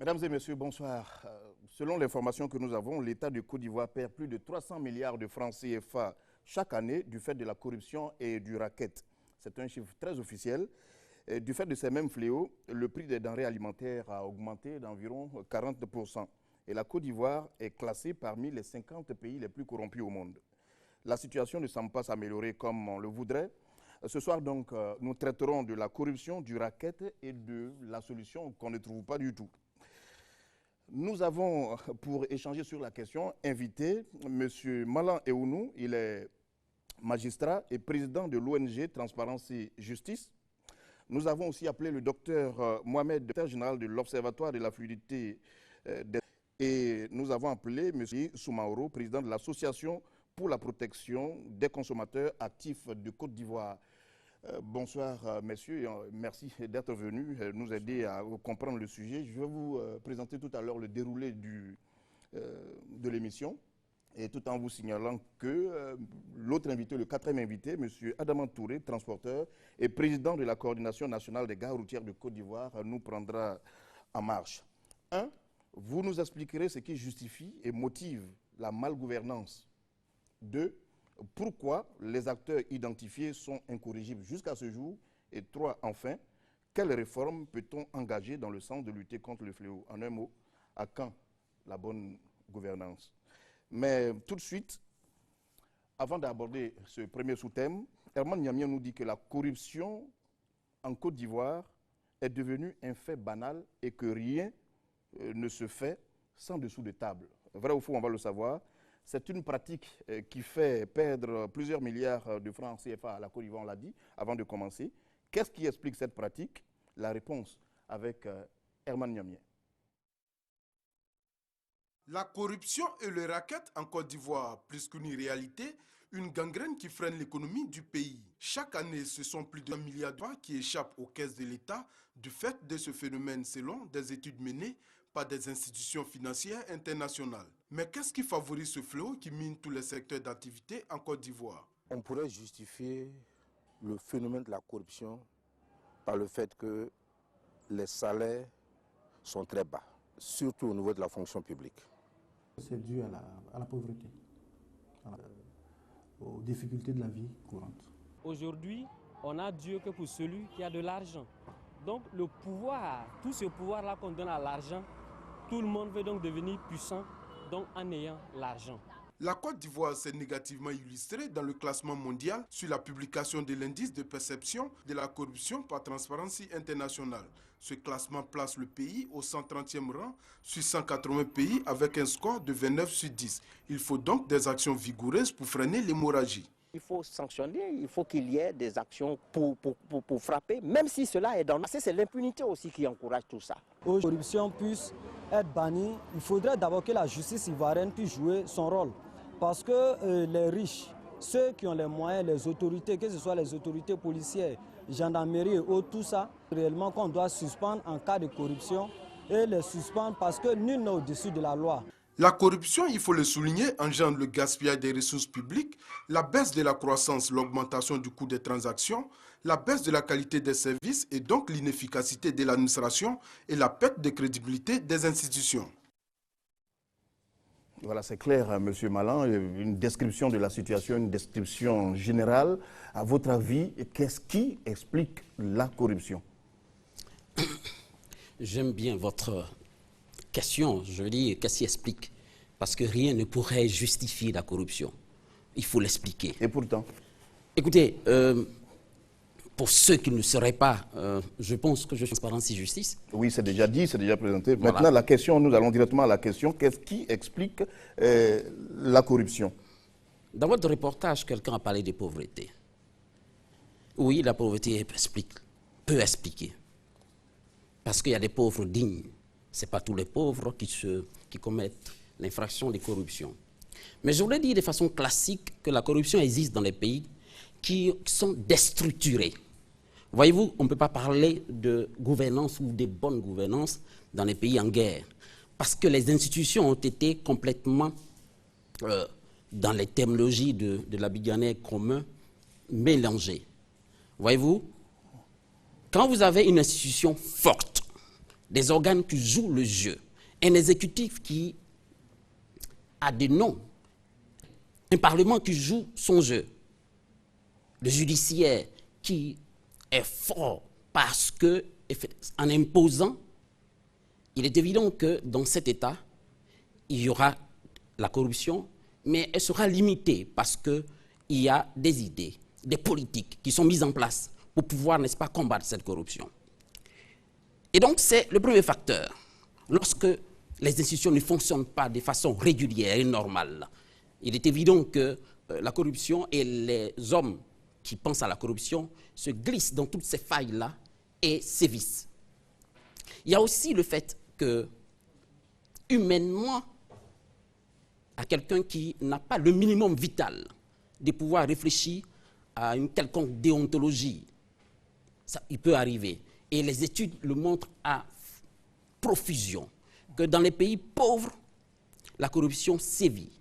Mesdames et messieurs, bonsoir. Selon l'information que nous avons, l'État de Côte d'Ivoire perd plus de 300 milliards de francs CFA chaque année du fait de la corruption et du racket. C'est un chiffre très officiel. Et du fait de ces mêmes fléaux, le prix des denrées alimentaires a augmenté d'environ 40%. Et la Côte d'Ivoire est classée parmi les 50 pays les plus corrompus au monde. La situation ne semble pas s'améliorer comme on le voudrait. Ce soir, donc, nous traiterons de la corruption, du racket et de la solution qu'on ne trouve pas du tout. Nous avons, pour échanger sur la question, invité M. Malan Eounou. Il est magistrat et président de l'ONG Transparence et Justice. Nous avons aussi appelé le docteur Mohamed, directeur général de l'Observatoire de la fluidité et nous avons appelé M. Soumaoro, président de l'Association pour la protection des consommateurs actifs de Côte d'Ivoire. Bonsoir, messieurs, merci d'être venus nous aider à comprendre le sujet. Je vais vous présenter tout à l'heure le déroulé de l'émission, et tout en vous signalant que l'autre invité, le quatrième invité, M. Adama Touré, transporteur et président de la coordination nationale des gares routières de Côte d'Ivoire, nous prendra en marche. 1. Vous nous expliquerez ce qui justifie et motive la malgouvernance. 2. Pourquoi les acteurs identifiés sont incorrigibles jusqu'à ce jour? Et 3, enfin, quelles réformes peut-on engager dans le sens de lutter contre le fléau? En un mot, à quand la bonne gouvernance? Mais tout de suite, avant d'aborder ce premier sous-thème, Herman Niamien nous dit que la corruption en Côte d'Ivoire est devenue un fait banal et que rien ne se fait sans dessous de table. Vrai ou faux, on va le savoir. C'est une pratique qui fait perdre plusieurs milliards de francs CFA à la Côte d'Ivoire, on l'a dit, avant de commencer. Qu'est-ce qui explique cette pratique? La réponse avec Herman Niamien. La corruption et le racket en Côte d'Ivoire, plus qu'une réalité, une gangrène qui freine l'économie du pays. Chaque année, ce sont plus de 1 milliard d'euros qui échappent aux caisses de l'État du fait de ce phénomène selon des études menées par des institutions financières internationales. Mais qu'est-ce qui favorise ce fléau qui mine tous les secteurs d'activité en Côte d'Ivoire? On pourrait justifier le phénomène de la corruption par le fait que les salaires sont très bas, surtout au niveau de la fonction publique. C'est dû à la pauvreté, aux difficultés de la vie courante. Aujourd'hui, on n'a Dieu que pour celui qui a de l'argent. Donc le pouvoir, tout ce pouvoir-là qu'on donne à l'argent, tout le monde veut donc devenir puissant donc en ayant l'argent. La Côte d'Ivoire s'est négativement illustrée dans le classement mondial sur la publication de l'indice de perception de la corruption par Transparency International. Ce classement place le pays au 130e rang sur 180 pays avec un score de 29 sur 10. Il faut donc des actions vigoureuses pour freiner l'hémorragie. Il faut sanctionner, il faut qu'il y ait des actions pour frapper, même si cela est dans le... C'est l'impunité aussi qui encourage tout ça. Pour que la corruption puisse être bannie, il faudrait d'abord que la justice ivoirienne puisse jouer son rôle. Parce que les riches, ceux qui ont les moyens, les autorités, que ce soit les autorités policières, gendarmerie et autres, tout ça, réellement qu'on doit suspendre en cas de corruption et les suspendre parce que nul n'est au-dessus de la loi. La corruption, il faut le souligner, engendre le gaspillage des ressources publiques, la baisse de la croissance, l'augmentation du coût des transactions, la baisse de la qualité des services et donc l'inefficacité de l'administration et la perte de crédibilité des institutions. Voilà, c'est clair, M. Malan, une description de la situation, une description générale. À votre avis, qu'est-ce qui explique la corruption? J'aime bien votre question, je veux dire, qu'est-ce qui explique? Parce que rien ne pourrait justifier la corruption. Il faut l'expliquer. Et pourtant? Écoutez, pour ceux qui ne sauraient pas, je pense que je suis Transparence et Justice. Oui, c'est déjà dit, c'est déjà présenté. Voilà. Maintenant, la question, nous allons directement à la question. Qu'est-ce qui explique la corruption? Dans votre reportage, quelqu'un a parlé de pauvreté. Oui, la pauvreté peut expliquer. Parce qu'il y a des pauvres dignes. Ce n'est pas tous les pauvres qui commettent l'infraction de corruption. Mais je voulais dire de façon classique que la corruption existe dans les pays qui sont déstructurés. Voyez-vous, on ne peut pas parler de gouvernance ou de bonne gouvernance dans les pays en guerre. Parce que les institutions ont été complètement, dans les terminologies de l'abidjanais commun, mélangées. Voyez-vous, quand vous avez une institution forte, des organes qui jouent le jeu, un exécutif qui a des noms, un parlement qui joue son jeu, le judiciaire qui est fort parce que, en imposant, il est évident que dans cet État, il y aura la corruption, mais elle sera limitée parce qu'il y a des idées, des politiques qui sont mises en place pour pouvoir, n'est-ce pas, combattre cette corruption. Et donc, c'est le premier facteur. Lorsque les institutions ne fonctionnent pas de façon régulière et normale, il est évident que la corruption et les hommes qui pensent à la corruption se glissent dans toutes ces failles-là et sévissent. Il y a aussi le fait que, humainement, à quelqu'un qui n'a pas le minimum vital de pouvoir réfléchir à une quelconque déontologie, ça, il peut arriver. Et les études le montrent à profusion, que dans les pays pauvres, la corruption sévit.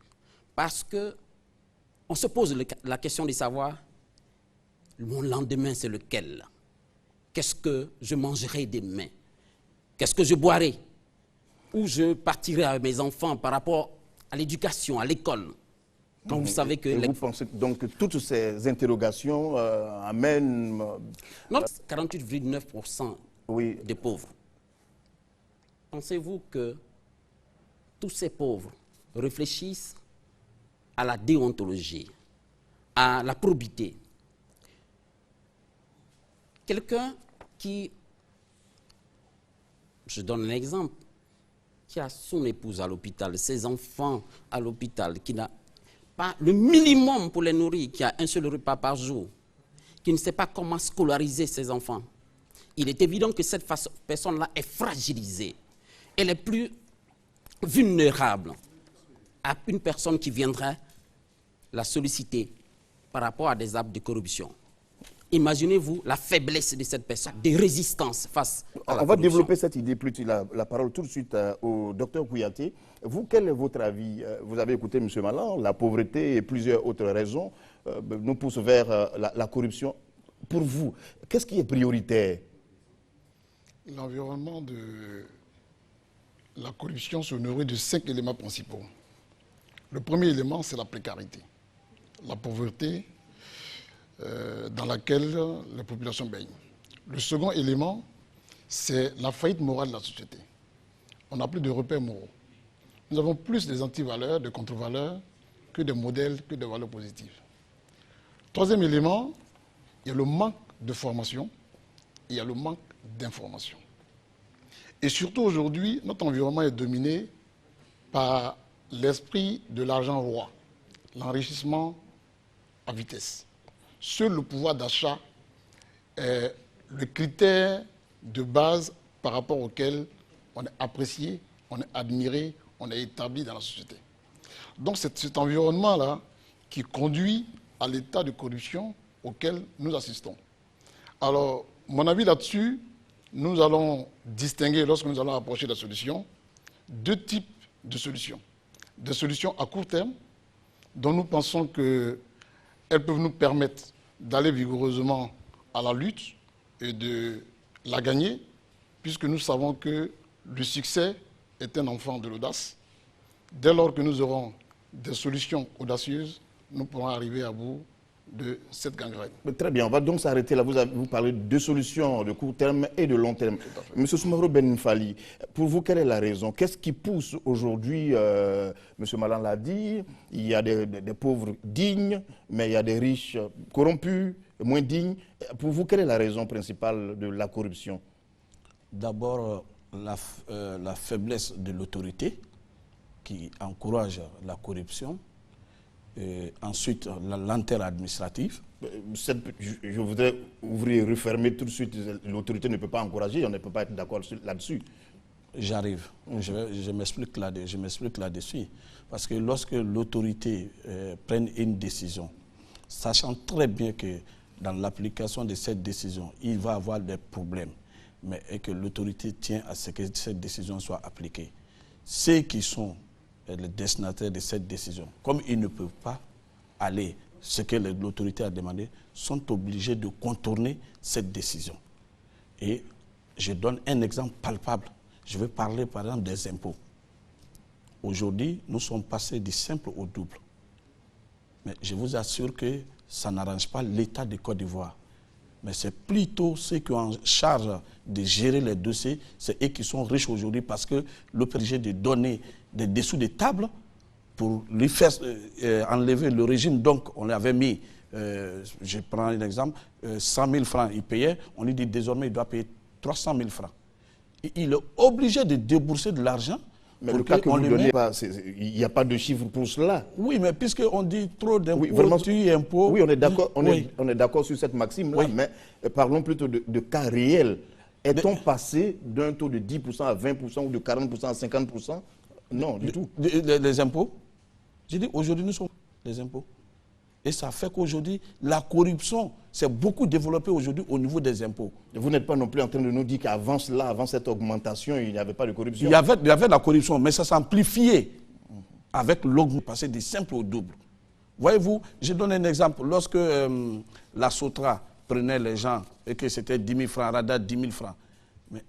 Parce qu'on se pose la question de savoir, mon lendemain c'est lequel? Qu'est-ce que je mangerai demain? Qu'est-ce que je boirai? Où je partirai avec mes enfants par rapport à l'éducation, à l'école? Quand vous savez que... Vous pensez donc que toutes ces interrogations amènent... 48,9% des pauvres. Pensez-vous que tous ces pauvres réfléchissent à la déontologie, à la probité? Quelqu'un qui, je donne un exemple, qui a son épouse à l'hôpital, ses enfants à l'hôpital, qui n'a pas le minimum pour les nourrir, qui a un seul repas par jour, qui ne sait pas comment scolariser ses enfants, il est évident que cette personne-là est fragilisée. Elle est plus vulnérable à une personne qui viendrait la solliciter par rapport à des actes de corruption. Imaginez-vous la faiblesse de cette personne, des résistances face à la corruption. On va développer cette idée plus tard. La parole tout de suite au docteur Kouyaté. Vous, quel est votre avis? Vous avez écouté M. Malan, la pauvreté et plusieurs autres raisons nous poussent vers la corruption. Pour vous, qu'est-ce qui est prioritaire? L'environnement de la corruption se nourrit de 5 éléments principaux. Le premier élément, c'est la précarité, la pauvreté dans laquelle la population baigne. Le second élément, c'est la faillite morale de la société. On n'a plus de repères moraux. Nous avons plus des antivaleurs, des contre-valeurs, que des modèles, que des valeurs positives. Troisième élément, il y a le manque de formation, il y a le manque d'information. Et surtout aujourd'hui, notre environnement est dominé par l'esprit de l'argent roi, l'enrichissement à vitesse. Seul le pouvoir d'achat est le critère de base par rapport auquel on est apprécié, on est admiré, on est établi dans la société. Donc c'est cet environnement-là qui conduit à l'état de corruption auquel nous assistons. Alors, mon avis là-dessus, nous allons distinguer, lorsque nous allons approcher la solution, 2 types de solutions. Des solutions à court terme, dont nous pensons qu'elles peuvent nous permettre d'aller vigoureusement à la lutte et de la gagner, puisque nous savons que le succès est un enfant de l'audace. Dès lors que nous aurons des solutions audacieuses, nous pourrons arriver à bout de cette gangrène. Très bien, on va donc s'arrêter là. Vous parlez de 2 solutions de court terme et de long terme. Monsieur Soumaoro Ben Fali, pour vous, quelle est la raison? Qu'est-ce qui pousse aujourd'hui, Monsieur Malan l'a dit, il y a des pauvres dignes, mais il y a des riches corrompus, moins dignes. Pour vous, quelle est la raison principale de la corruption? D'abord, la faiblesse de l'autorité qui encourage la corruption. Et ensuite, la lenteur administrative. Je voudrais ouvrir, refermer tout de suite. L'autorité ne peut pas encourager, on ne peut pas être d'accord là-dessus. J'arrive. Je m'explique là-dessus. Parce que lorsque l'autorité prenne une décision, sachant très bien que dans l'application de cette décision, il va y avoir des problèmes, mais et que l'autorité tient à ce que cette décision soit appliquée. Ceux qui sont les destinataires de cette décision, comme ils ne peuvent pas aller ce que l'autorité a demandé, sont obligés de contourner cette décision. Et Je donne un exemple palpable. Je vais parler par exemple des impôts. Aujourd'hui, nous sommes passés du simple au double. Mais je vous assure que ça n'arrange pas l'État de Côte d'Ivoire. Mais c'est plutôt ceux qui ont en charge de gérer les dossiers, c'est eux qui sont riches aujourd'hui parce que le PDG de donner des dessous de table pour lui faire enlever le régime. Donc, on l'avait mis, je prends un exemple, 100 000 francs, il payait. On lui dit désormais, il doit payer 300 000 francs. Et il est obligé de débourser de l'argent. Mais le cas que vous donnez, il n'y a pas de chiffre pour cela. Oui, mais puisqu'on dit trop d'impôts, impôts... Oui, on est d'accord on est d'accord sur cette maxime-là, oui. Mais parlons plutôt de cas réels. Est-on passé d'un taux de 10% à 20% ou de 40% à 50%? Non, du tout. Les impôts? J'ai dit, aujourd'hui, nous sommes les impôts. Et ça fait qu'aujourd'hui, la corruption s'est beaucoup développée aujourd'hui au niveau des impôts. Vous n'êtes pas non plus en train de nous dire qu'avant cela, avant cette augmentation, il n'y avait pas de corruption? Il y avait de la corruption, mais ça s'amplifiait avec l'augmentation, passé du simple au double. Voyez-vous, je donne un exemple. Lorsque la Sotra prenait les gens et que c'était 10 000 francs, Rada 10 000 francs, mais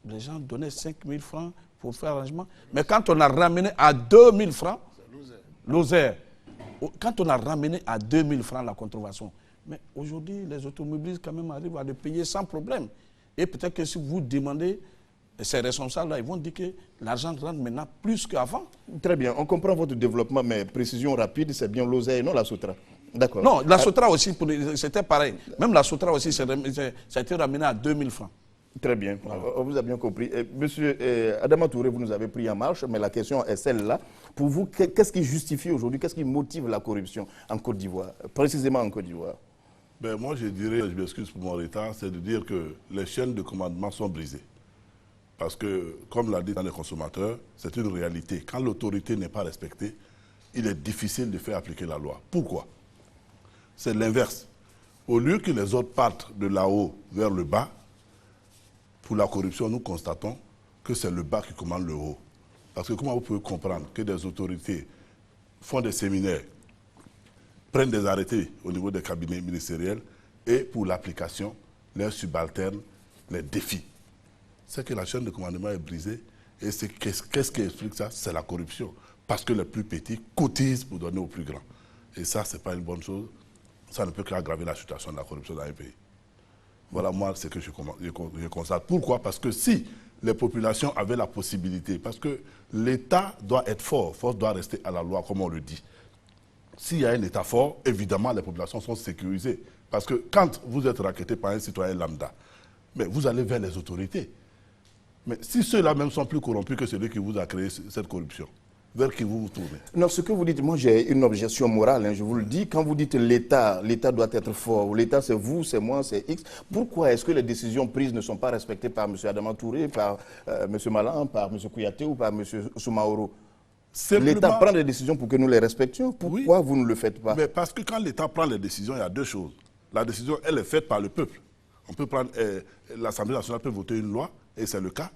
les gens donnaient 5 000 francs pour faire arrangement. Mais quand on a ramené à 2 000 francs, l'osaire. Quand on a ramené à 2 000 francs la contrefaçon, mais aujourd'hui, les automobilistes quand même arrivent à le payer sans problème. Et peut-être que si vous demandez, ces responsables-là, ils vont dire que l'argent rentre maintenant plus qu'avant. Très bien, on comprend votre développement, mais précision rapide, c'est bien l'oseille, non la Sotra. D'accord. Non, la Sotra aussi, c'était pareil. Même la Sotra aussi, ça a été ramené à 2 000 francs. Très bien, on vous a bien compris. Monsieur Adama Touré, vous nous avez pris en marche, mais la question est celle-là. Pour vous, qu'est-ce qui justifie aujourd'hui, qu'est-ce qui motive la corruption en Côte d'Ivoire, précisément en Côte d'Ivoire? Ben, moi, je dirais, je m'excuse pour mon retard, c'est de dire que les chaînes de commandement sont brisées. Parce que, comme l'a dit dans les consommateurs, c'est une réalité. Quand l'autorité n'est pas respectée, il est difficile de faire appliquer la loi. Pourquoi? C'est l'inverse. Au lieu que les autres partent de là-haut vers le bas, pour la corruption, nous constatons que c'est le bas qui commande le haut. Parce que comment vous pouvez comprendre que des autorités font des séminaires, prennent des arrêtés au niveau des cabinets ministériels et pour l'application, leurs subalternes les défient? C'est que la chaîne de commandement est brisée et qu'est-ce qui explique ça? C'est la corruption. Parce que les plus petits cotisent pour donner aux plus grands. Et ça, ce n'est pas une bonne chose. Ça ne peut qu'aggraver la situation de la corruption dans un pays. Voilà, moi, ce que je constate. Pourquoi? Parce que si les populations avaient la possibilité, parce que l'État doit être fort, force doit rester à la loi, comme on le dit. S'il y a un État fort, évidemment, les populations sont sécurisées. Parce que quand vous êtes racketté par un citoyen lambda, mais vous allez vers les autorités. Mais si ceux-là même sont plus corrompus que celui qui vous a créé cette corruption, vers qui vous vous tournez? Non, ce que vous dites, moi j'ai une objection morale, hein, je vous le dis. Quand vous dites l'État doit être fort, l'État c'est vous, c'est moi, c'est X, pourquoi est-ce que les décisions prises ne sont pas respectées par M. Adama Touré, par M. Malan, par M. Kouyaté ou par M. Soumaoro? L'État prend des décisions pour que nous les respections. Pourquoi vous ne le faites pas? Mais parce que quand l'État prend les décisions, il y a deux choses. La décision, elle est faite par le peuple. On peut prendre, l'Assemblée nationale peut voter une loi, et c'est le cas.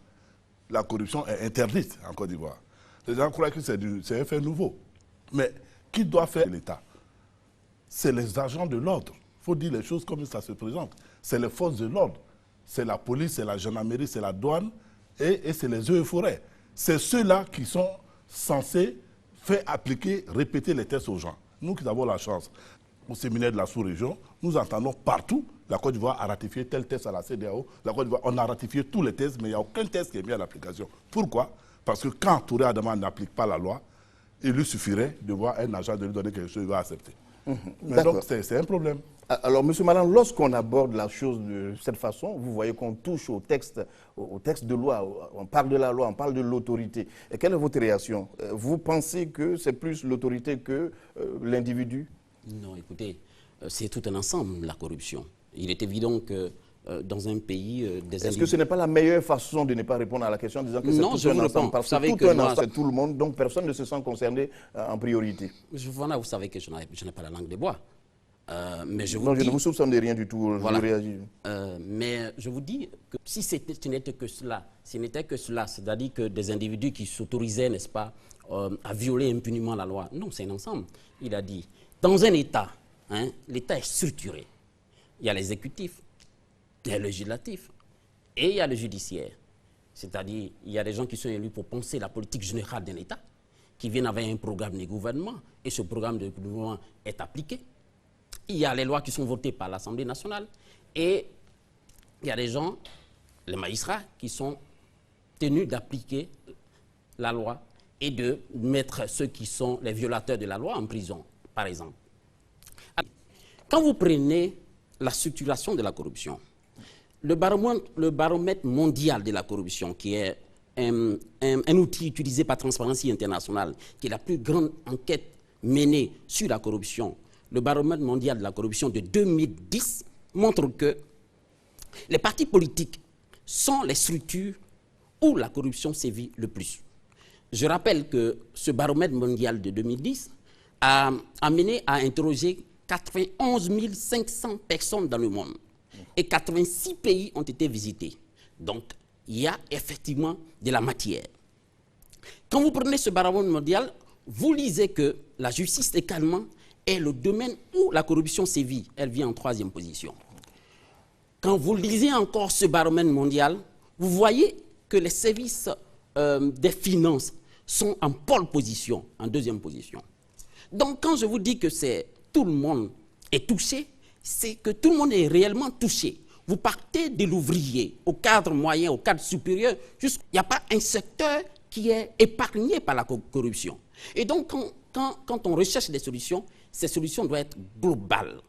La corruption est interdite en Côte d'Ivoire. Les gens croient que c'est un fait nouveau. Mais qui doit faire l'État? C'est les agents de l'ordre. Il faut dire les choses comme ça se présente. C'est les forces de l'ordre. C'est la police, c'est la gendarmerie, c'est la douane et c'est les eaux et forêts. C'est ceux-là qui sont censés faire appliquer, répéter les tests aux gens. Nous qui avons la chance, au séminaire de la sous-région, nous entendons partout, la Côte d'Ivoire a ratifié tel test à la CEDEAO, la Côte d'Ivoire, on a ratifié tous les tests, mais il n'y a aucun test qui est mis à l'application. Pourquoi? Parce que quand Touré Adama n'applique pas la loi, il lui suffirait de voir un agent de lui donner quelque chose, il va accepter. Mais donc, c'est un problème. Alors, M. Malan, lorsqu'on aborde la chose de cette façon, vous voyez qu'on touche au texte de loi, on parle de la loi, on parle de l'autorité. Et quelle est votre réaction? Vous pensez que c'est plus l'autorité que l'individu? Non, écoutez, c'est tout un ensemble, la corruption. Il est évident que dans un pays... Est-ce que ce n'est pas la meilleure façon de ne pas répondre à la question en disant que c'est tout un ensemble? Parce que tout un ensemble, c'est tout le monde, donc personne ne se sent concerné en priorité. Voilà, vous savez que je n'ai pas la langue de bois. Mais je non, je ne vous soupçonne de rien du tout, voilà. Je réagis. Mais je vous dis que si ce n'était que cela, c'est-à-dire que des individus qui s'autorisaient, n'est-ce pas, à violer impunément la loi, non, c'est un ensemble. Il a dit, dans un État, hein, l'État est structuré. Il y a l'exécutif, il y a le législatif et il y a le judiciaire. C'est-à-dire, il y a des gens qui sont élus pour penser la politique générale d'un État, qui viennent avec un programme de gouvernement, et ce programme de gouvernement est appliqué. Il y a les lois qui sont votées par l'Assemblée nationale, et il y a des gens, les magistrats, qui sont tenus d'appliquer la loi et de mettre ceux qui sont les violateurs de la loi en prison, par exemple. Quand vous prenez la structuration de la corruption, le baromètre mondial de la corruption, qui est un outil utilisé par Transparency International, qui est la plus grande enquête menée sur la corruption, le baromètre mondial de la corruption de 2010 montre que les partis politiques sont les structures où la corruption sévit le plus. Je rappelle que ce baromètre mondial de 2010 a mené à interroger 91 500 personnes dans le monde. Et 86 pays ont été visités. Donc, il y a effectivement de la matière. Quand vous prenez ce baromètre mondial, vous lisez que la justice également est le domaine où la corruption sévit. Elle vient en 3e position. Quand vous lisez encore ce baromètre mondial, vous voyez que les services des finances sont en pole position, en 2e position. Donc, quand je vous dis que tout le monde est touché, c'est que tout le monde est réellement touché. Vous partez de l'ouvrier au cadre moyen, au cadre supérieur, il n'y a pas un secteur qui est épargné par la corruption. Et donc, quand on recherche des solutions, ces solutions doivent être globales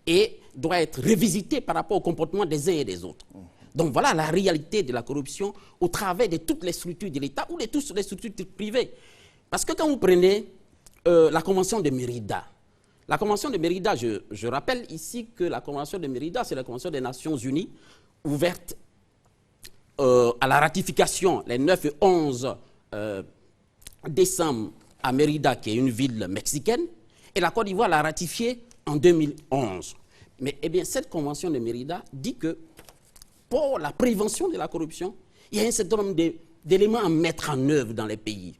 et doivent être revisitées par rapport au comportement des uns et des autres. Donc voilà la réalité de la corruption au travers de toutes les structures de l'État ou de toutes les structures privées. Parce que quand vous prenez la Convention de Mérida, la Convention de Mérida, je rappelle ici que la Convention de Mérida, c'est la Convention des Nations Unies, ouverte à la ratification les 9 et 11 décembre à Mérida, qui est une ville mexicaine, et la Côte d'Ivoire l'a ratifiée en 2011. Mais eh bien, cette Convention de Mérida dit que pour la prévention de la corruption, il y a un certain nombre d'éléments à mettre en œuvre dans les pays.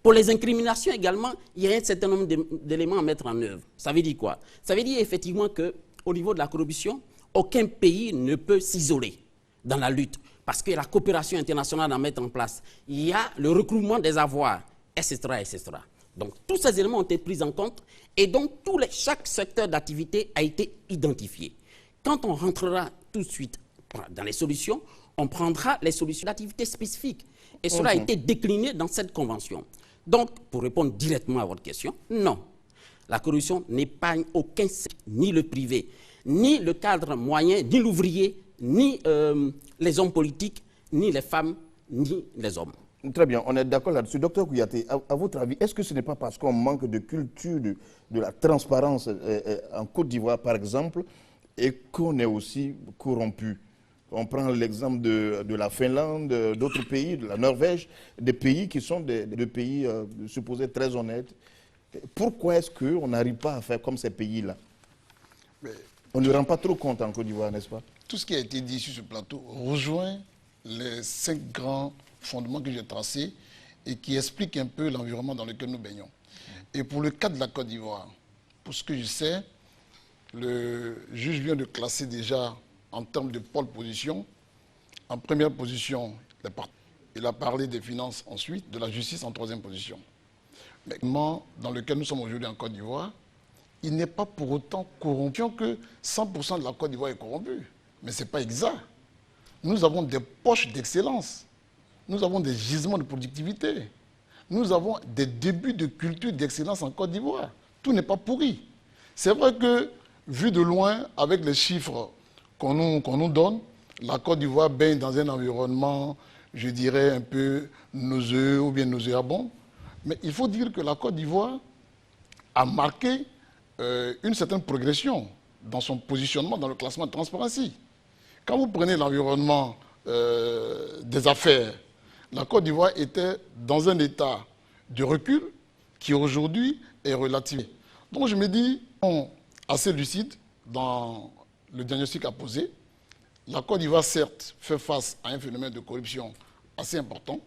Pour les incriminations également, il y a un certain nombre d'éléments à mettre en œuvre. Ça veut dire quoi? Ça veut dire effectivement qu'au niveau de la corruption, aucun pays ne peut s'isoler dans la lutte parce qu'il y a la coopération internationale à mettre en place. Il y a le recouvrement des avoirs, etc., etc. Donc tous ces éléments ont été pris en compte et donc chaque secteur d'activité a été identifié. Quand on rentrera tout de suite dans les solutions, on prendra les solutions d'activité spécifiques. Et cela a été décliné dans cette convention. Donc, pour répondre directement à votre question, non. La corruption n'épargne aucun secteur, ni le privé, ni le cadre moyen, ni l'ouvrier, ni les hommes politiques, ni les femmes, ni les hommes. Très bien, on est d'accord là-dessus. Docteur Kouyaté, à votre avis, est-ce que ce n'est pas parce qu'on manque de culture de la transparence en Côte d'Ivoire, par exemple, et qu'on est aussi corrompu? On prend l'exemple de la Finlande, d'autres pays, de la Norvège, des pays qui sont des pays supposés très honnêtes. Pourquoi est-ce qu'on n'arrive pas à faire comme ces pays-là? On ne rend pas trop compte en Côte d'Ivoire, n'est-ce pas? Tout ce qui a été dit sur ce plateau rejoint les 5 grands fondements que j'ai tracés et qui expliquent un peu l'environnement dans lequel nous baignons. Et pour le cas de la Côte d'Ivoire, pour ce que je sais, le juge vient de classer déjà en termes de pole position. En première position, il a parlé des finances ensuite, de la justice en 3e position. Mais dans lequel nous sommes aujourd'hui en Côte d'Ivoire, il n'est pas pour autant corrompu que 100% de la Côte d'Ivoire est corrompue. Mais ce n'est pas exact. Nous avons des poches d'excellence. Nous avons des gisements de productivité. Nous avons des débuts de culture d'excellence en Côte d'Ivoire. Tout n'est pas pourri. C'est vrai que, vu de loin, avec les chiffres qu'on nous donne, la Côte d'Ivoire baigne dans un environnement, je dirais, un peu nauséeux ou bien nauséabond. Mais il faut dire que la Côte d'Ivoire a marqué une certaine progression dans son positionnement dans le classement de Transparency. Quand vous prenez l'environnement des affaires, la Côte d'Ivoire était dans un état de recul qui aujourd'hui est relatif. Donc je me dis, assez lucide dans le diagnostic à poser. La Côte d'Ivoire, certes, fait face à un phénomène de corruption assez important,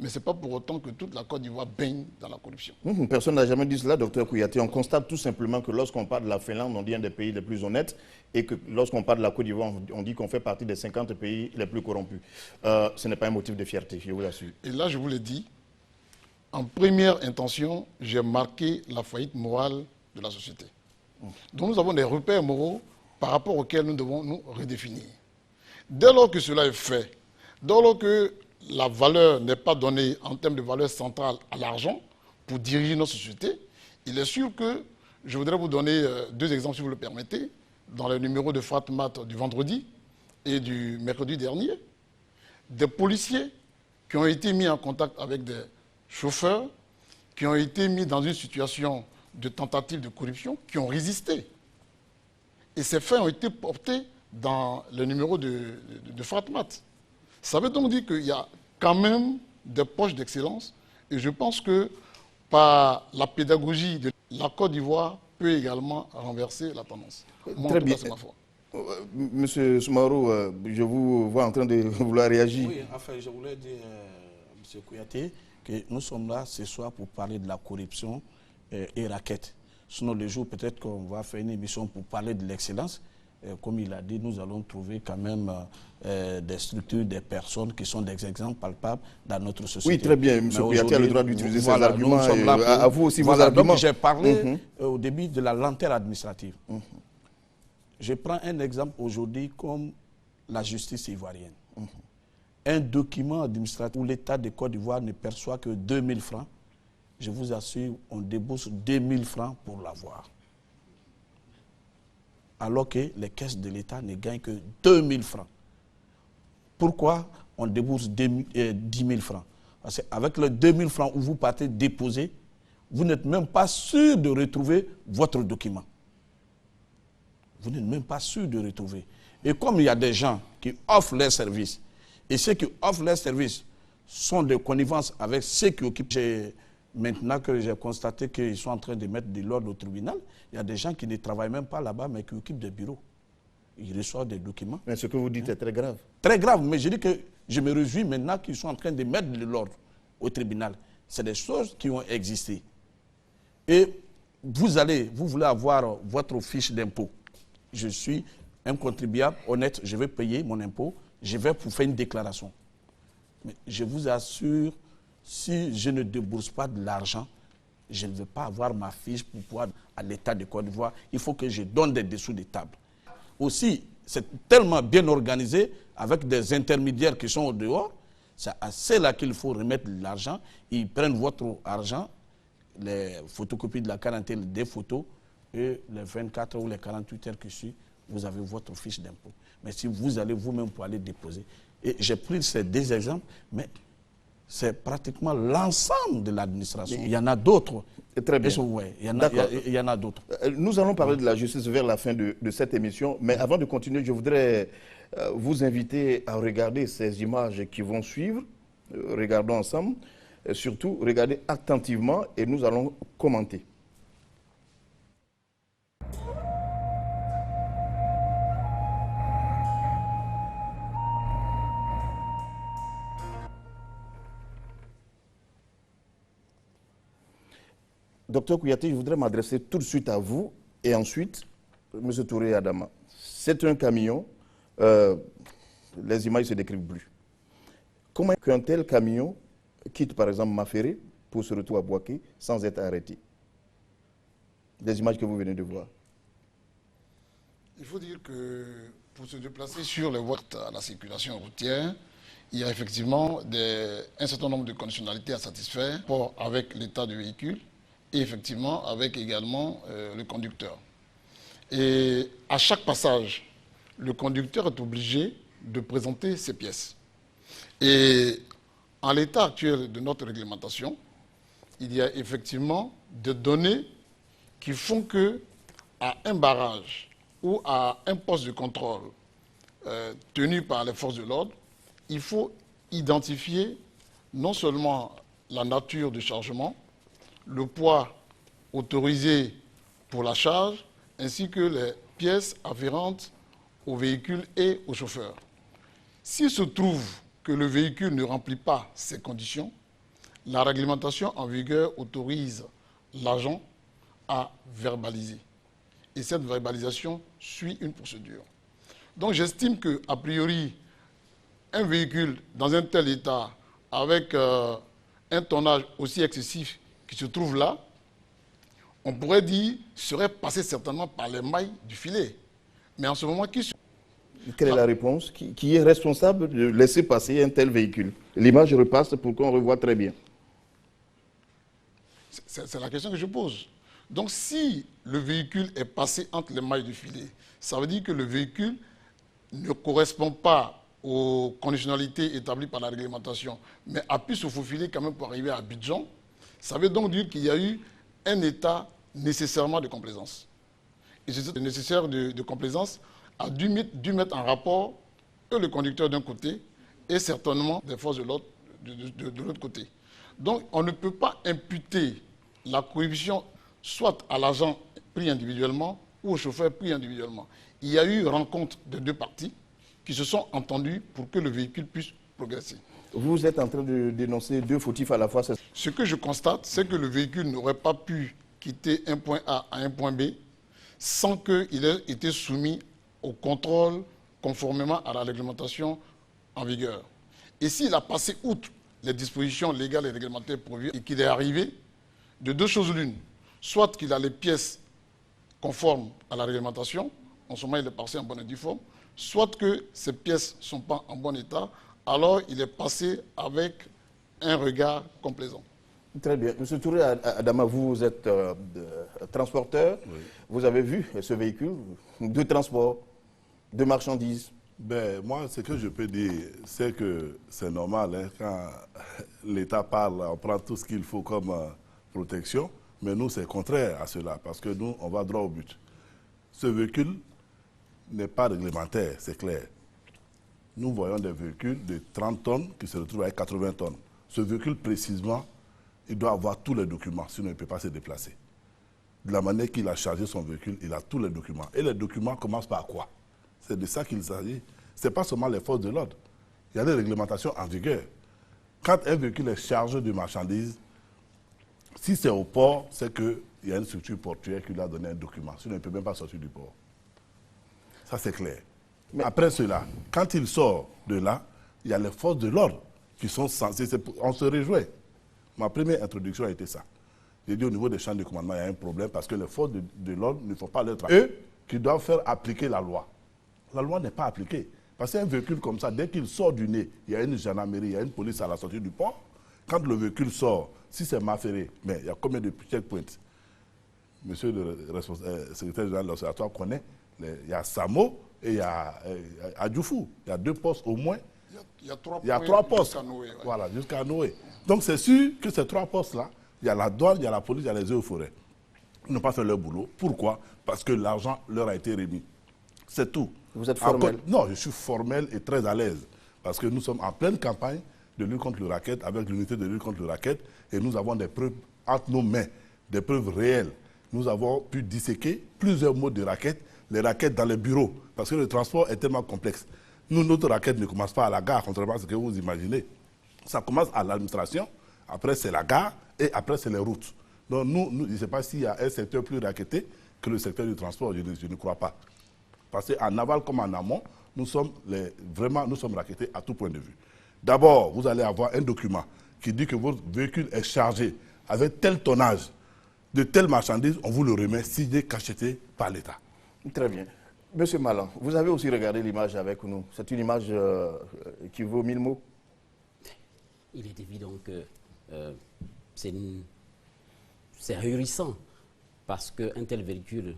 mais ce n'est pas pour autant que toute la Côte d'Ivoire baigne dans la corruption. Personne n'a jamais dit cela, docteur Kouyaté. On constate tout simplement que lorsqu'on parle de la Finlande, on dit un des pays les plus honnêtes, et que lorsqu'on parle de la Côte d'Ivoire, on dit qu'on fait partie des 50 pays les plus corrompus. Ce n'est pas un motif de fierté, je vous l'assure. Et là, je vous l'ai dit, en première intention, j'ai marqué la faillite morale de la société. Donc nous avons des repères moraux par rapport auxquels nous devons nous redéfinir. Dès lors que cela est fait, dès lors que la valeur n'est pas donnée en termes de valeur centrale à l'argent pour diriger nos sociétés, il est sûr que, je voudrais vous donner 2 exemples si vous le permettez, dans le numéro de Fratmat du vendredi et du mercredi dernier, des policiers qui ont été mis en contact avec des chauffeurs, qui ont été mis dans une situation de tentative de corruption, qui ont résisté. Et ces faits ont été portés dans le numéro de Fratmat. Ça veut donc dire qu'il y a quand même des poches d'excellence. Et je pense que par la pédagogie de la Côte d'Ivoire peut également renverser la tendance. Moi, Très bien. c'est ma foi. Monsieur Soumarou, je vous vois en train de vouloir réagir. Oui, enfin, je voulais dire, M. Kouyaté, que nous sommes là ce soir pour parler de la corruption et raquette. Sinon, le jour peut-être qu'on va faire une émission pour parler de l'excellence. Comme il a dit, nous allons trouver quand même des structures, des personnes qui sont des exemples palpables dans notre société. Oui, très bien. M. Kouyaté a le droit d'utiliser ses arguments. À vous aussi, vos arguments. Donc, j'ai parlé au début de la lenteur administrative. Je prends un exemple aujourd'hui comme la justice ivoirienne. Un document administratif où l'État de Côte d'Ivoire ne perçoit que 2 000 francs. Je vous assure, on débourse 2 000 francs pour l'avoir. Alors que les caisses de l'État ne gagnent que 2 000 francs. Pourquoi on débourse 10 000 francs? Parce qu'avec les 2 000 francs où vous partez déposer, vous n'êtes même pas sûr de retrouver votre document. Vous n'êtes même pas sûr de retrouver. Et comme il y a des gens qui offrent leurs services, et ceux qui offrent leurs services sont de connivence avec ceux qui occupent... Maintenant que j'ai constaté qu'ils sont en train de mettre de l'ordre au tribunal, il y a des gens qui ne travaillent même pas là-bas, mais qui occupent des bureaux. Ils reçoivent des documents. Mais ce que vous dites est très grave. Très grave, mais je dis que je me réjouis maintenant qu'ils sont en train de mettre de l'ordre au tribunal. C'est des choses qui ont existé. Et vous voulez avoir votre fiche d'impôt. Je suis un contribuable honnête, je vais payer mon impôt, je vais pour faire une déclaration. Mais je vous assure, si je ne débourse pas de l'argent, je ne vais pas avoir ma fiche pour pouvoir à l'État de Côte d'Ivoire. Il faut que je donne des dessous des tables. Aussi, c'est tellement bien organisé avec des intermédiaires qui sont au dehors. C'est à ceux-là qu'il faut remettre de l'argent. Ils prennent votre argent, les photocopies de la quarantaine, des photos, et les 24 ou les 48 heures qui suivent, vous avez votre fiche d'impôt. Mais si vous allez vous-même pour aller déposer. Et j'ai pris ces 2 exemples, mais c'est pratiquement l'ensemble de l'administration. Il y en a d'autres. Très bien. Il y en a d'autres. Nous allons parler de la justice vers la fin de cette émission. Mais avant de continuer, je voudrais vous inviter à regarder ces images qui vont suivre. Regardons ensemble. Et surtout, regardez attentivement et nous allons commenter. Docteur Kouyaté, je voudrais m'adresser tout de suite à vous et ensuite, M. Touré Adama. C'est un camion, les images ne se décrivent plus. Comment qu'un tel camion quitte par exemple Maféré pour se retrouver à Bouaké sans être arrêté? Des images que vous venez de voir. Il faut dire que pour se déplacer sur les voies à la circulation routière, il y a effectivement un certain nombre de conditionnalités à satisfaire avec l'état du véhicule et effectivement avec également le conducteur. Et à chaque passage, le conducteur est obligé de présenter ses pièces. Et en l'état actuel de notre réglementation, il y a effectivement des données qui font que à un barrage ou à un poste de contrôle tenu par les forces de l'ordre, il faut identifier non seulement la nature du chargement, le poids autorisé pour la charge, ainsi que les pièces afférentes au véhicule et au chauffeur. S'il se trouve que le véhicule ne remplit pas ces conditions, La réglementation en vigueur autorise l'agent à verbaliser. Et cette verbalisation suit une procédure. Donc j'estime qu'a priori, un véhicule dans un tel état, avec un tonnage aussi excessif qui se trouve là, on pourrait dire serait passé certainement par les mailles du filet. Mais en ce moment, quelle est la réponse? Qui est responsable de laisser passer un tel véhicule? L'image repasse pour qu'on revoie très bien. C'est la question que je pose. Donc si le véhicule est passé entre les mailles du filet, ça veut dire que le véhicule ne correspond pas aux conditionnalités établies par la réglementation, mais a pu se faufiler quand même pour arriver à Abidjan. Ça veut donc dire qu'il y a eu un état nécessairement de complaisance. Et cet état nécessaire de complaisance a dû mettre en rapport le conducteur d'un côté et certainement des forces de l'autre de l'autre côté. Donc on ne peut pas imputer la corruption soit à l'agent pris individuellement ou au chauffeur pris individuellement. Il y a eu rencontre de deux parties qui se sont entendues pour que le véhicule puisse progresser. Vous êtes en train de dénoncer deux fautifs à la fois. Ce que je constate, c'est que le véhicule n'aurait pas pu quitter un point A à un point B sans qu'il ait été soumis au contrôle conformément à la réglementation en vigueur. Et s'il a passé outre les dispositions légales et réglementaires prévues et qu'il est arrivé, de deux choses l'une, soit qu'il a les pièces conformes à la réglementation, en ce moment il est passé en bonne et due forme, soit que ces pièces ne sont pas en bon état, alors il est passé avec un regard complaisant. Très bien. Monsieur Touré Adama, vous êtes transporteur. Oui. Vous avez vu ce véhicule de transport, de marchandises? Ben, moi, ce que je peux dire, c'est que c'est normal. Hein, quand l'État parle, on prend tout ce qu'il faut comme protection. Mais nous, c'est contraire à cela, parce que nous, on va droit au but. Ce véhicule n'est pas réglementaire, c'est clair. Nous voyons des véhicules de 30 tonnes qui se retrouvent avec 80 tonnes. Ce véhicule, précisément, il doit avoir tous les documents, sinon il ne peut pas se déplacer. De la manière qu'il a chargé son véhicule, il a tous les documents. Et les documents commencent par quoi? C'est de ça qu'il s'agit. Ce n'est pas seulement les forces de l'ordre. Il y a des réglementations en vigueur. Quand un véhicule est chargé de marchandises, si c'est au port, c'est qu'il y a une structure portuaire qui lui a donné un document. Sinon, il ne peut même pas sortir du port. Ça, c'est clair. Mais après cela, quand il sort de là, il y a les forces de l'ordre qui sont censées... On se réjouit. Ma première introduction a été ça. J'ai dit au niveau des champs de commandement, il y a un problème parce que les forces de l'ordre ne font pas leur travail. Eux qui doivent faire appliquer la loi. La loi n'est pas appliquée. Parce qu'un véhicule comme ça, dès qu'il sort du nez, il y a une gendarmerie, il y a une police à la sortie du port. Quand le véhicule sort, si c'est mal ferré, mais il y a combien de checkpoints? Monsieur le secrétaire général de l'Observatoire connaît, il y a Samo et il y a Adjoufou. Il y a deux postes au moins. Il y a trois postes. Jusqu'à Noé. Ouais. Voilà, jusqu'à Noé. Donc c'est sûr que ces trois postes-là, il y a la douane, il y a la police, il y a les eaux et forêts. Ils n'ont pas fait leur boulot. Pourquoi? Parce que l'argent leur a été remis. C'est tout. Vous êtes formel? Non, je suis formel et très à l'aise. Parce que nous sommes en pleine campagne de lutte contre le racket, avec l'unité de lutte contre le racket, et nous avons des preuves entre nos mains, des preuves réelles. Nous avons pu disséquer plusieurs modes de racket, les raquettes dans les bureaux, parce que le transport est tellement complexe. Nous, notre raquette ne commence pas à la gare, contrairement à ce que vous imaginez. Ça commence à l'administration, après c'est la gare, et après c'est les routes. Donc nous je ne sais pas s'il y a un secteur plus raquetté que le secteur du transport, je ne crois pas. Parce qu'en aval comme en amont, nous sommes raquettés à tout point de vue. D'abord, vous allez avoir un document qui dit que votre véhicule est chargé avec tel tonnage de telle marchandise, on vous le remet signé, cacheté par l'État. Très bien. Monsieur Malan, vous avez aussi regardé l'image avec nous. C'est une image qui vaut 1000 mots. Il est évident que c'est ahurissant parce qu'un tel véhicule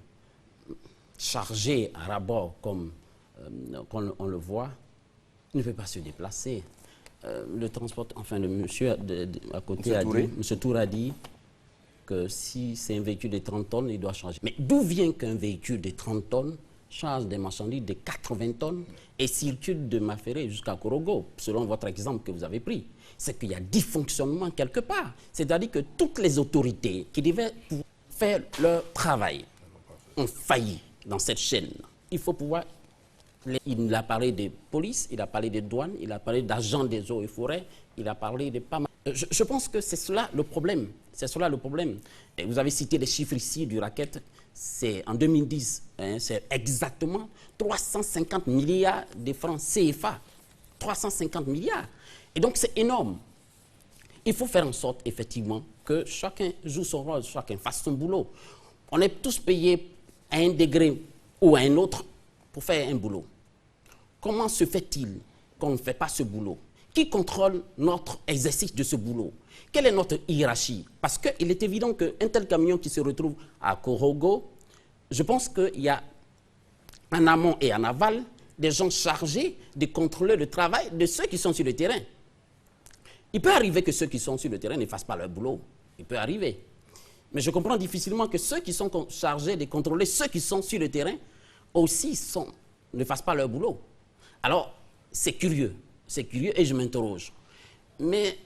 chargé à ras-bord comme on le voit ne peut pas se déplacer. Le transport, enfin le monsieur à côté monsieur Touré a dit que si c'est un véhicule de 30 tonnes, il doit changer. Mais d'où vient qu'un véhicule de 30 tonnes charge des marchandises de 80 tonnes et circule de Maféré jusqu'à Korogo, selon votre exemple que vous avez pris? C'est qu'il y a dysfonctionnement quelque part. C'est-à-dire que toutes les autorités qui devaient faire leur travail ont failli dans cette chaîne. Il faut pouvoir... Il a parlé de police, il a parlé de douane, il a parlé d'agents des eaux et forêts, il a parlé de pas mal... Je pense que c'est cela le problème. C'est cela le problème. Et vous avez cité les chiffres ici du racket. C'est en 2010, hein, c'est exactement 350 milliards de francs CFA. 350 milliards. Et donc c'est énorme. Il faut faire en sorte, effectivement, que chacun joue son rôle, chacun fasse son boulot. On est tous payés à un degré ou à un autre pour faire un boulot. Comment se fait-il qu'on ne fait pas ce boulot? Qui contrôle notre exercice de ce boulot? Quelle est notre hiérarchie? Parce qu'il est évident qu'un tel camion qui se retrouve à Korogo, je pense qu'il y a en amont et en aval des gens chargés de contrôler le travail de ceux qui sont sur le terrain. Il peut arriver que ceux qui sont sur le terrain ne fassent pas leur boulot. Il peut arriver. Mais je comprends difficilement que ceux qui sont chargés de contrôler ceux qui sont sur le terrain aussi ne fassent pas leur boulot. Alors, c'est curieux et je m'interroge. Mais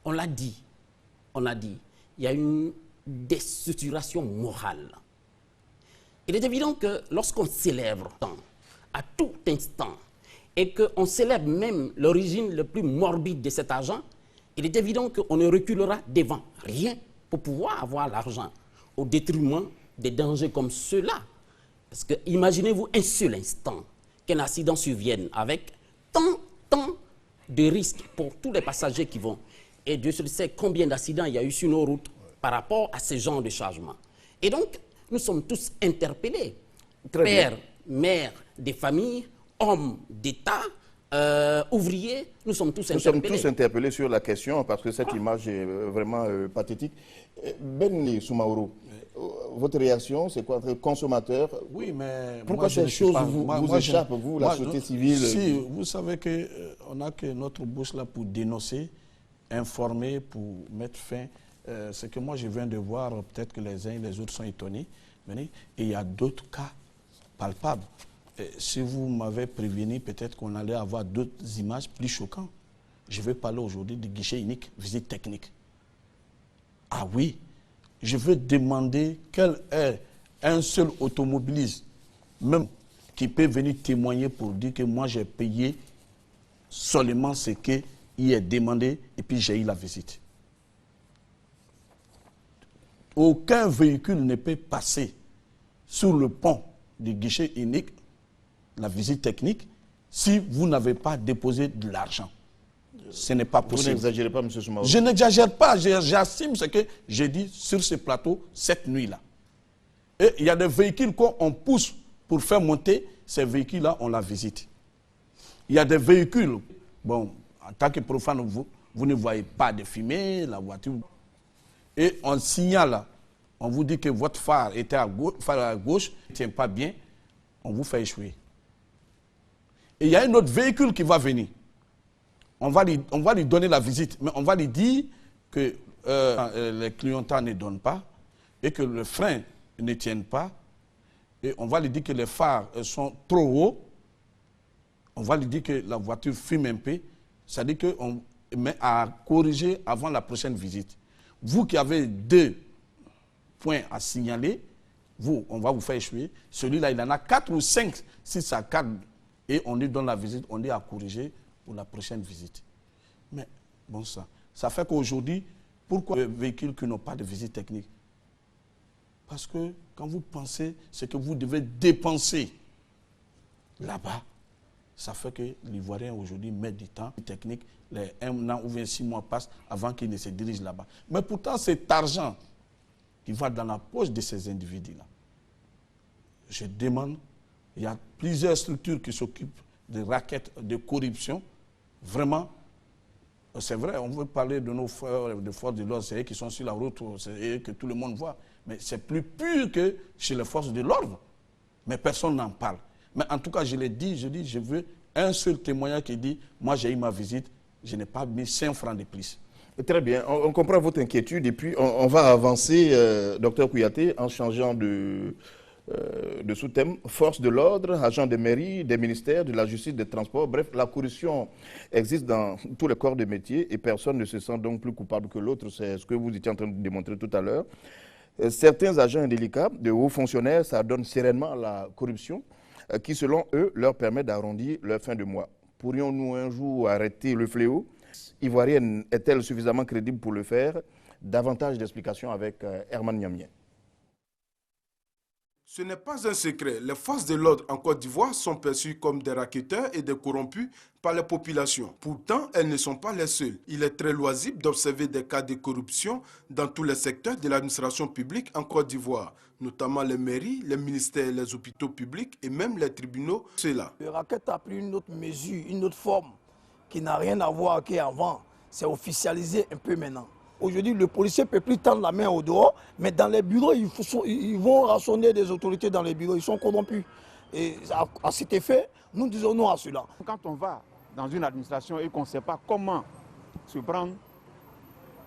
on l'a dit, il y a une déstructuration morale. Il est évident que lorsqu'on célèbre à tout instant et qu'on célèbre même l'origine la plus morbide de cet argent, il est évident qu'on ne reculera devant rien pour pouvoir avoir l'argent au détriment des dangers comme ceux-là. Parce que imaginez-vous un seul instant qu'un accident survienne avec tant de risques pour tous les passagers qui vont. Et Dieu seul sait combien d'accidents il y a eu sur nos routes par rapport à ce genre de chargement. Et donc, nous sommes tous interpellés. Pères, mères des familles, hommes d'État, ouvriers, nous sommes tous interpellés. Nous sommes tous interpellés sur la question parce que cette image est vraiment pathétique. Ben Soumaoro, votre réaction, c'est quoi? Consommateur? Oui, mais pourquoi ces choses vous échappent, vous, la société civile? Si, vous savez qu'on n'a que notre bouche là pour dénoncer, informer, pour mettre fin. Ce que moi je viens de voir, peut-être que les uns et les autres sont étonnés. Et il y a d'autres cas palpables. Si vous m'avez prévenu, peut-être qu'on allait avoir d'autres images plus choquantes. Je vais parler aujourd'hui de guichet unique, visite technique. Ah oui, je veux demander quel est un seul automobiliste, même qui peut venir témoigner pour dire que moi j'ai payé seulement ce qu'il est demandé et puis j'ai eu la visite. Aucun véhicule ne peut passer sur le pont du guichet unique, la visite technique, si vous n'avez pas déposé de l'argent. Ce n'est pas possible. Vous n'exagérez pas, M. Soumaoro? Je n'exagère pas, j'assume ce que j'ai dit sur ce plateau cette nuit-là. Et il y a des véhicules qu'on pousse pour faire monter, ces véhicules-là, on la visite. Il y a des véhicules, bon, en tant que profane, vous ne voyez pas de fumée, la voiture. Et on signale, on vous dit que votre phare était à gauche, ne tient pas bien, on vous fait échouer. Et il y a un autre véhicule qui va venir. On va lui donner la visite, mais on va lui dire que les clignotants ne donnent pas et que le frein ne tient pas. Et on va lui dire que les phares sont trop hauts. On va lui dire que la voiture fume un peu. C'est-à-dire qu'on met à corriger avant la prochaine visite. Vous qui avez 2 points à signaler, on va vous faire échouer. Celui-là, il en a 4 ou 5 si ça cadre. Et on lui donne la visite, on dit à corriger pour la prochaine visite. Mais bon sang, ça fait qu'aujourd'hui, pourquoi les véhicules qui n'ont pas de visite technique? Parce que quand vous pensez ce que vous devez dépenser là-bas, ça fait que l'Ivoirien aujourd'hui met du temps technique, les 1 an ou 26 mois passent avant qu'il ne se dirige là-bas. Mais pourtant, cet argent qui va dans la poche de ces individus-là, je demande, il y a plusieurs structures qui s'occupent de raquettes, de corruption. Vraiment, c'est vrai, on veut parler de nos frères de forces de l'ordre, c'est eux qui sont sur la route, c'est eux que tout le monde voit. Mais c'est plus pur que chez les forces de l'ordre. Mais personne n'en parle. Mais en tout cas, je l'ai dit, je veux un seul témoignage qui dit, moi j'ai eu ma visite, je n'ai pas mis 5 francs de plus. Très bien, on comprend votre inquiétude et puis on va avancer, Dr Kouyaté, en changeant de sous-thème. Force de l'ordre, agents de mairie, des ministères, de la justice, des transports. Bref, la corruption existe dans tous les corps de métier et personne ne se sent donc plus coupable que l'autre. C'est ce que vous étiez en train de démontrer tout à l'heure. Certains agents indélicats, de hauts fonctionnaires, ça donne sereinement à la corruption qui, selon eux, leur permet d'arrondir leur fin de mois. Pourrions-nous un jour arrêter le fléau Ivoirienne est-elle suffisamment crédible pour le faire? Davantage d'explications avec Herman Niamien. Ce n'est pas un secret. Les forces de l'ordre en Côte d'Ivoire sont perçues comme des racketteurs et des corrompus par la population. Pourtant, elles ne sont pas les seules. Il est très loisible d'observer des cas de corruption dans tous les secteurs de l'administration publique en Côte d'Ivoire, notamment les mairies, les ministères, les hôpitaux publics et même les tribunaux. Le racket a pris une autre mesure, une autre forme qui n'a rien à voir qu'avant. C'est officialisé un peu maintenant. Aujourd'hui, le policier ne peut plus tendre la main au dehors, mais dans les bureaux, ils vont rassonner des autorités dans les bureaux, ils sont corrompus. Et à cet effet, nous disons non à cela. Quand on va dans une administration et qu'on ne sait pas comment se prendre,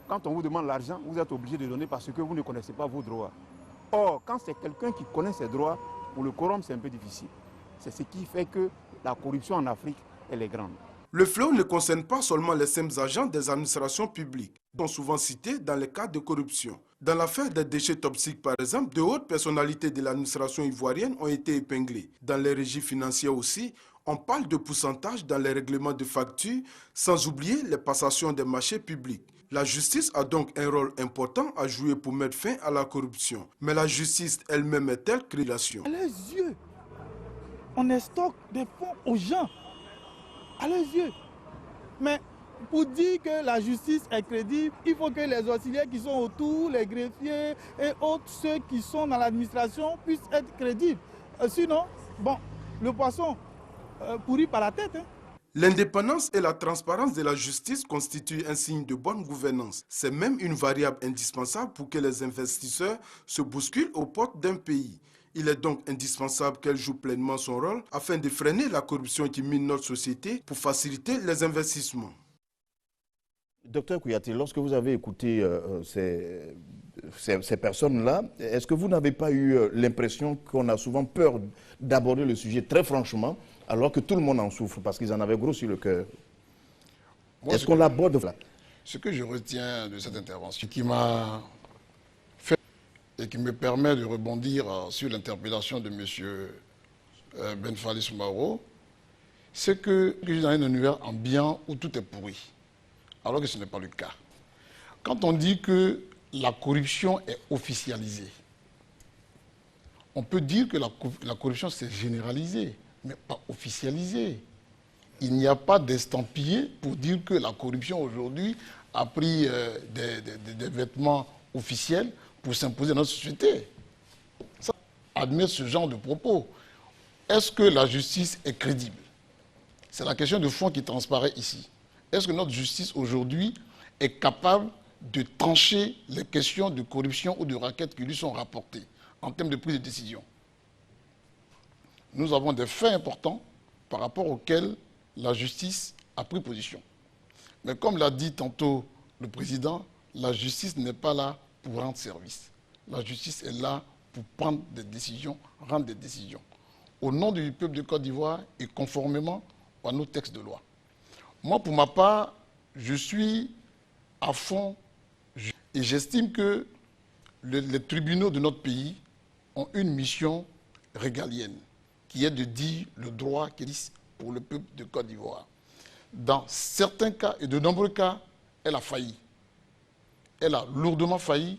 quand on vous demande l'argent, vous êtes obligé de donner parce que vous ne connaissez pas vos droits. Or, quand c'est quelqu'un qui connaît ses droits, pour le corrompre, c'est un peu difficile. C'est ce qui fait que la corruption en Afrique, elle est grande. Le fléau ne concerne pas seulement les simples agents des administrations publiques. Ils sont souvent cités dans les cas de corruption. Dans l'affaire des déchets toxiques, par exemple, de hautes personnalités de l'administration ivoirienne ont été épinglées. Dans les régies financières aussi, on parle de pourcentage dans les règlements de factures, sans oublier les passations des marchés publics. La justice a donc un rôle important à jouer pour mettre fin à la corruption. Mais la justice elle-même est-elle crédible? À leurs yeux, on stocke des fonds aux gens. À leurs yeux. Mais pour dire que la justice est crédible, il faut que les auxiliaires qui sont autour, les greffiers et autres, ceux qui sont dans l'administration, puissent être crédibles. Sinon, bon, le poisson pourrit par la tête. Hein. L'indépendance et la transparence de la justice constituent un signe de bonne gouvernance. C'est même une variable indispensable pour que les investisseurs se bousculent aux portes d'un pays. Il est donc indispensable qu'elle joue pleinement son rôle afin de freiner la corruption qui mine notre société pour faciliter les investissements. Docteur Kouyaté, lorsque vous avez écouté ces personnes-là, est-ce que vous n'avez pas eu l'impression qu'on a souvent peur d'aborder le sujet très franchement, alors que tout le monde en souffre parce qu'ils en avaient gros sur le cœur? Est-ce qu'on l'aborde là? Ce que je retiens de cette intervention, qui m'a fait et qui me permet de rebondir sur l'interpellation de M. Ben Fally Soumaoro, c'est que je suis dans un univers ambiant où tout est pourri, alors que ce n'est pas le cas. Quand on dit que la corruption est officialisée, on peut dire que la corruption s'est généralisée, mais pas officialisée. Il n'y a pas d'estampillé pour dire que la corruption aujourd'hui a pris des vêtements officiels pour s'imposer dans notre société. Ça, admettre ce genre de propos. Est-ce que la justice est crédible? C'est la question de fond qui transparaît ici. Est-ce que notre justice aujourd'hui est capable de trancher les questions de corruption ou de raquettes qui lui sont rapportées en termes de prise de décision? Nous avons des faits importants par rapport auxquels la justice a pris position. Mais comme l'a dit tantôt le président, la justice n'est pas là pour rendre service. La justice est là pour prendre des décisions, rendre des décisions. Au nom du peuple de Côte d'Ivoire et conformément à nos textes de loi. Moi, pour ma part, je suis à fond et j'estime que les tribunaux de notre pays ont une mission régalienne qui est de dire le droit qu'il existe pour le peuple de Côte d'Ivoire. Dans certains cas, et de nombreux cas, elle a failli. Elle a lourdement failli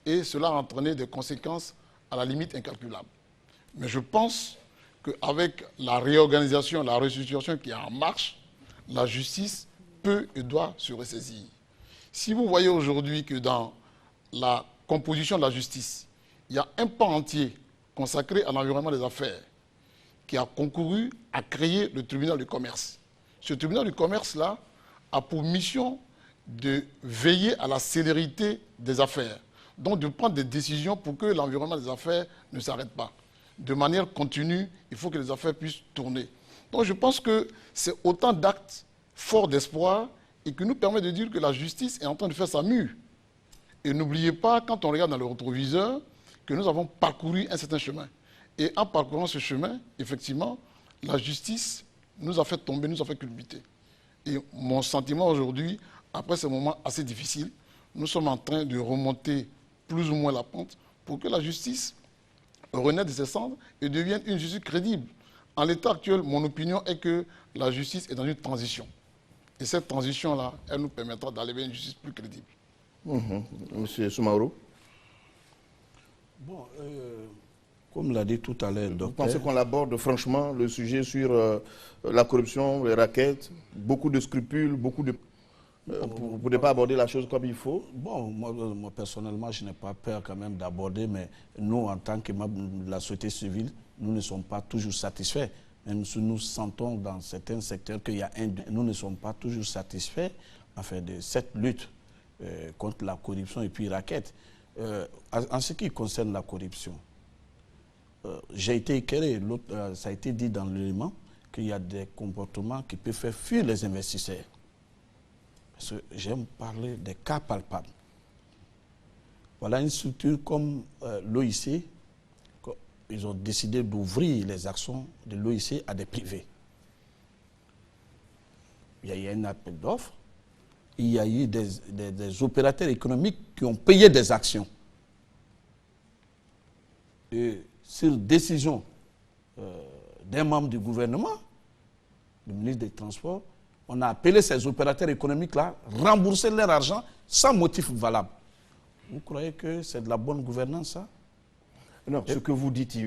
et cela a entraîné des conséquences à la limite incalculables. Mais je pense qu'avec la réorganisation, la restitution qui est en marche, la justice peut et doit se ressaisir. Si vous voyez aujourd'hui que dans la composition de la justice, il y a un pan entier consacré à l'environnement des affaires qui a concouru à créer le tribunal du commerce. Ce tribunal du commerce-là a pour mission de veiller à la célérité des affaires, donc de prendre des décisions pour que l'environnement des affaires ne s'arrête pas. De manière continue, il faut que les affaires puissent tourner. Donc je pense que c'est autant d'actes forts d'espoir et qui nous permet de dire que la justice est en train de faire sa mue. Et n'oubliez pas, quand on regarde dans le rétroviseur, que nous avons parcouru un certain chemin. Et en parcourant ce chemin, effectivement, la justice nous a fait tomber, nous a fait culbuter. Et mon sentiment aujourd'hui, après ce moment assez difficile, nous sommes en train de remonter plus ou moins la pente pour que la justice renaisse de ses cendres et devienne une justice crédible. En l'état actuel, mon opinion est que la justice est dans une transition. Et cette transition-là, elle nous permettra d'aller vers une justice plus crédible. Monsieur Soumaoro. Bon, comme l'a dit tout à l'heure le docteur... Vous pensez qu'on aborde franchement le sujet sur la corruption, les raquettes, beaucoup de scrupules, beaucoup de... Vous ne pas aborder la chose comme il faut? Bon, moi personnellement, je n'ai pas peur quand même d'aborder, mais nous, en tant que membres de la société civile, nous ne sommes pas toujours satisfaits. Même si nous sentons dans certains secteurs qu'il y a nous ne sommes pas toujours satisfaits de cette lutte contre la corruption et puis raquette. En ce qui concerne la corruption, j'ai été éclairé, ça a été dit dans l'élément qu'il y a des comportements qui peuvent faire fuir les investisseurs. Parce que j'aime parler des cas palpables. Voilà une structure comme l'OIC, ils ont décidé d'ouvrir les actions de l'OIC à des privés. Il y a eu un appel d'offres, il y a eu des opérateurs économiques qui ont payé des actions. Et sur décision d'un membre du gouvernement, le ministre des Transports, on a appelé ces opérateurs économiques-là à rembourser leur argent sans motif valable. Vous croyez que c'est de la bonne gouvernance, ça? Non, ce que vous dites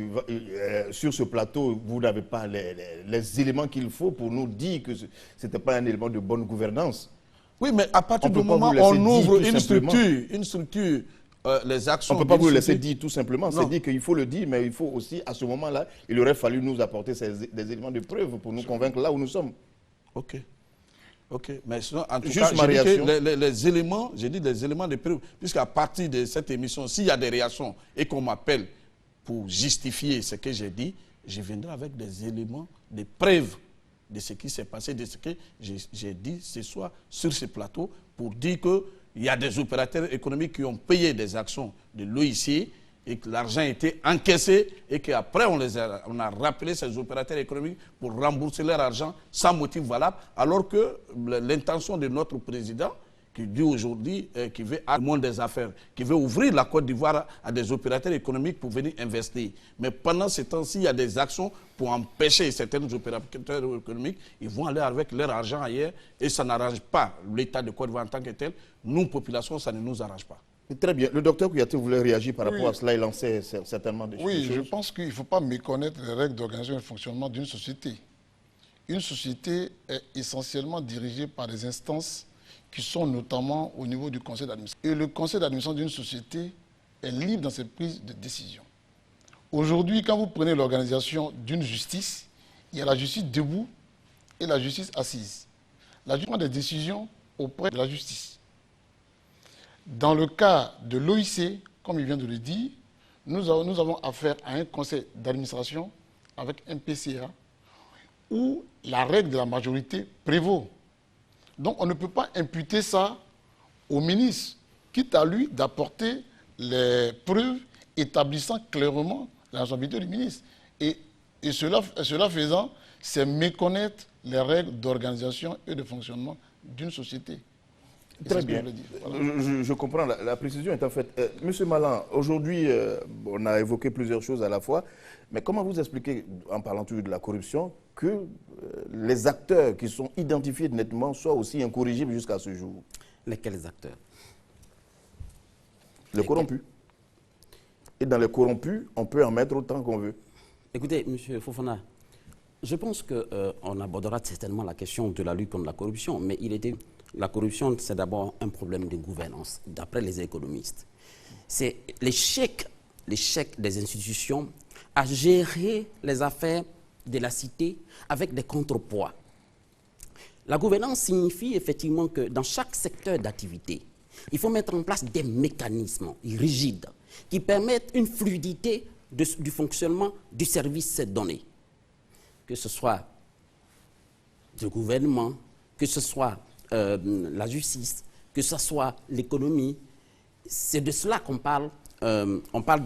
sur ce plateau, vous n'avez pas les éléments qu'il faut pour nous dire que ce n'était pas un élément de bonne gouvernance. Oui, mais à partir du moment où on ouvre une structure, les actions... On ne peut pas vous le laisser dire tout simplement. C'est dire qu'il faut le dire, mais il faut aussi, à ce moment-là, il aurait fallu nous apporter des éléments de preuve pour nous convaincre là où nous sommes. Ok. Ok, mais sinon, en tout cas, j'ai dit que les éléments, j'ai dit les éléments de preuve, puisqu'à partir de cette émission, s'il y a des réactions et qu'on m'appelle pour justifier ce que j'ai dit, je viendrai avec des éléments, des preuves de ce qui s'est passé, de ce que j'ai dit ce soir sur ce plateau, pour dire qu'il y a des opérateurs économiques qui ont payé des actions de l'OIC et que l'argent a été encaissé et qu'après on a rappelé ces opérateurs économiques pour rembourser leur argent sans motif valable, alors que l'intention de notre président, qui dit aujourd'hui, qui veut à le monde des affaires, qui veut ouvrir la Côte d'Ivoire à des opérateurs économiques pour venir investir. Mais pendant ce temps-ci, il y a des actions pour empêcher certains opérateurs économiques, ils vont aller avec leur argent ailleurs et ça n'arrange pas l'État de Côte d'Ivoire en tant que tel. Nous, population, ça ne nous arrange pas. Très bien. Le docteur Kouyaté voulait réagir par rapport à cela. Il lançait certainement des choses. Oui, je pense qu'il ne faut pas méconnaître les règles d'organisation et de fonctionnement d'une société. Une société est essentiellement dirigée par des instances qui sont notamment au niveau du conseil d'administration. Et le conseil d'administration d'une société est libre dans ses prises de décision. Aujourd'hui, quand vous prenez l'organisation d'une justice, il y a la justice debout et la justice assise. La justice prend des décisions auprès de la justice. Dans le cas de l'OIC, comme il vient de le dire, nous avons affaire à un conseil d'administration avec un PCA où la règle de la majorité prévaut. Donc on ne peut pas imputer ça au ministre, quitte à lui d'apporter les preuves établissant clairement la responsabilité du ministre. Et cela faisant, c'est méconnaître les règles d'organisation et de fonctionnement d'une société. Très bien. Voilà. Je comprends, la précision est en fait. Monsieur Malan, aujourd'hui, on a évoqué plusieurs choses à la fois, mais comment vous expliquez, en parlant toujours de la corruption, que les acteurs qui sont identifiés nettement soient aussi incorrigibles jusqu'à ce jour? Lesquels acteurs? Les corrompus. Et dans les corrompus, on peut en mettre autant qu'on veut. Écoutez, M. Fofana, je pense qu'on abordera certainement la question de la lutte contre la corruption, mais la corruption, c'est d'abord un problème de gouvernance, d'après les économistes. C'est l'échec des institutions à gérer les affaires de la cité avec des contrepoids. La gouvernance signifie effectivement que dans chaque secteur d'activité, il faut mettre en place des mécanismes rigides qui permettent une fluidité du fonctionnement du service donné. Que ce soit le gouvernement, que ce soit la justice, que ce soit l'économie, c'est de cela qu'on parle. On parle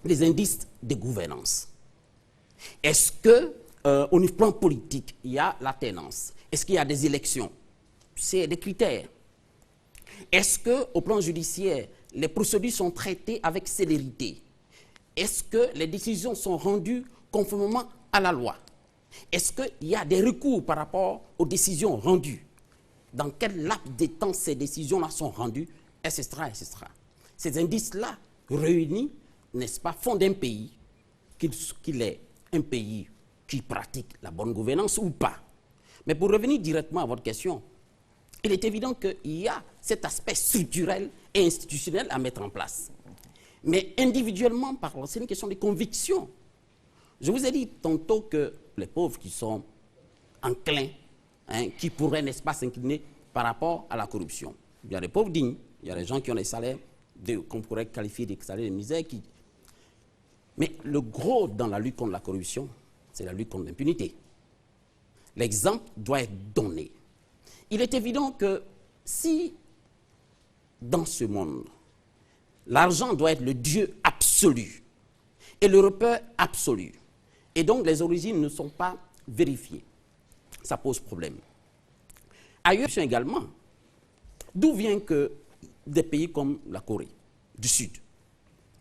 des indices de gouvernance. Est-ce qu'au plan politique, il y a l'alternance? Est-ce qu'il y a des élections? C'est des critères. Est-ce qu'au plan judiciaire, les procédures sont traitées avec célérité? Est-ce que les décisions sont rendues conformément à la loi? Est-ce qu'il y a des recours par rapport aux décisions rendues? dans quel laps de temps ces décisions-là sont rendues, etc., etc. Ces indices-là réunis, n'est-ce pas, font d'un pays qu'il est un pays qui pratique la bonne gouvernance ou pas. Mais pour revenir directement à votre question, il est évident qu'il y a cet aspect structurel et institutionnel à mettre en place. Mais individuellement parlant, c'est une question de conviction. Je vous ai dit tantôt que les pauvres qui sont enclins, qui pourraient, n'est-ce pas, s'incliner par rapport à la corruption. Il y a des pauvres dignes, il y a des gens qui ont des salaires qu'on pourrait qualifier de salaires de misère. Mais le gros dans la lutte contre la corruption, c'est la lutte contre l'impunité. L'exemple doit être donné. Il est évident que si, dans ce monde, l'argent doit être le Dieu absolu et le repère absolu, et donc les origines ne sont pas vérifiées, ça pose problème. Ailleurs également, d'où vient que des pays comme la Corée du Sud,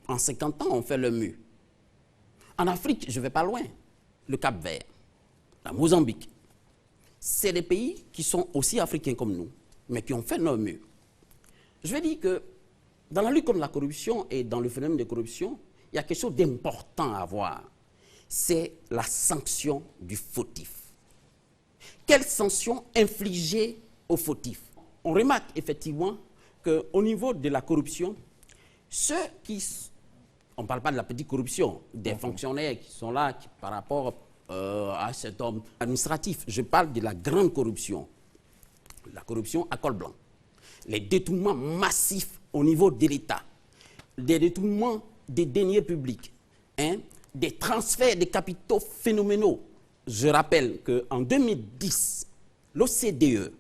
en 50 ans, ont fait le mur. En Afrique, je ne vais pas loin, le Cap-Vert, la Mozambique, c'est des pays qui sont aussi africains comme nous, mais qui ont fait leur mur. Je vais dire que dans la lutte contre la corruption et dans le phénomène de corruption, il y a quelque chose d'important à voir. C'est la sanction du fautif. Quelle sanction infliger au fautif? On remarque effectivement qu'au niveau de la corruption, ceux qui... On ne parle pas de la petite corruption, des fonctionnaires qui sont là par rapport à cet homme administratif. Je parle de la grande corruption. La corruption à col blanc. Les détournements massifs au niveau de l'État. Des détournements des deniers publics. Des transferts de capitaux phénoménaux. Je rappelle qu'en 2010, l'OCDE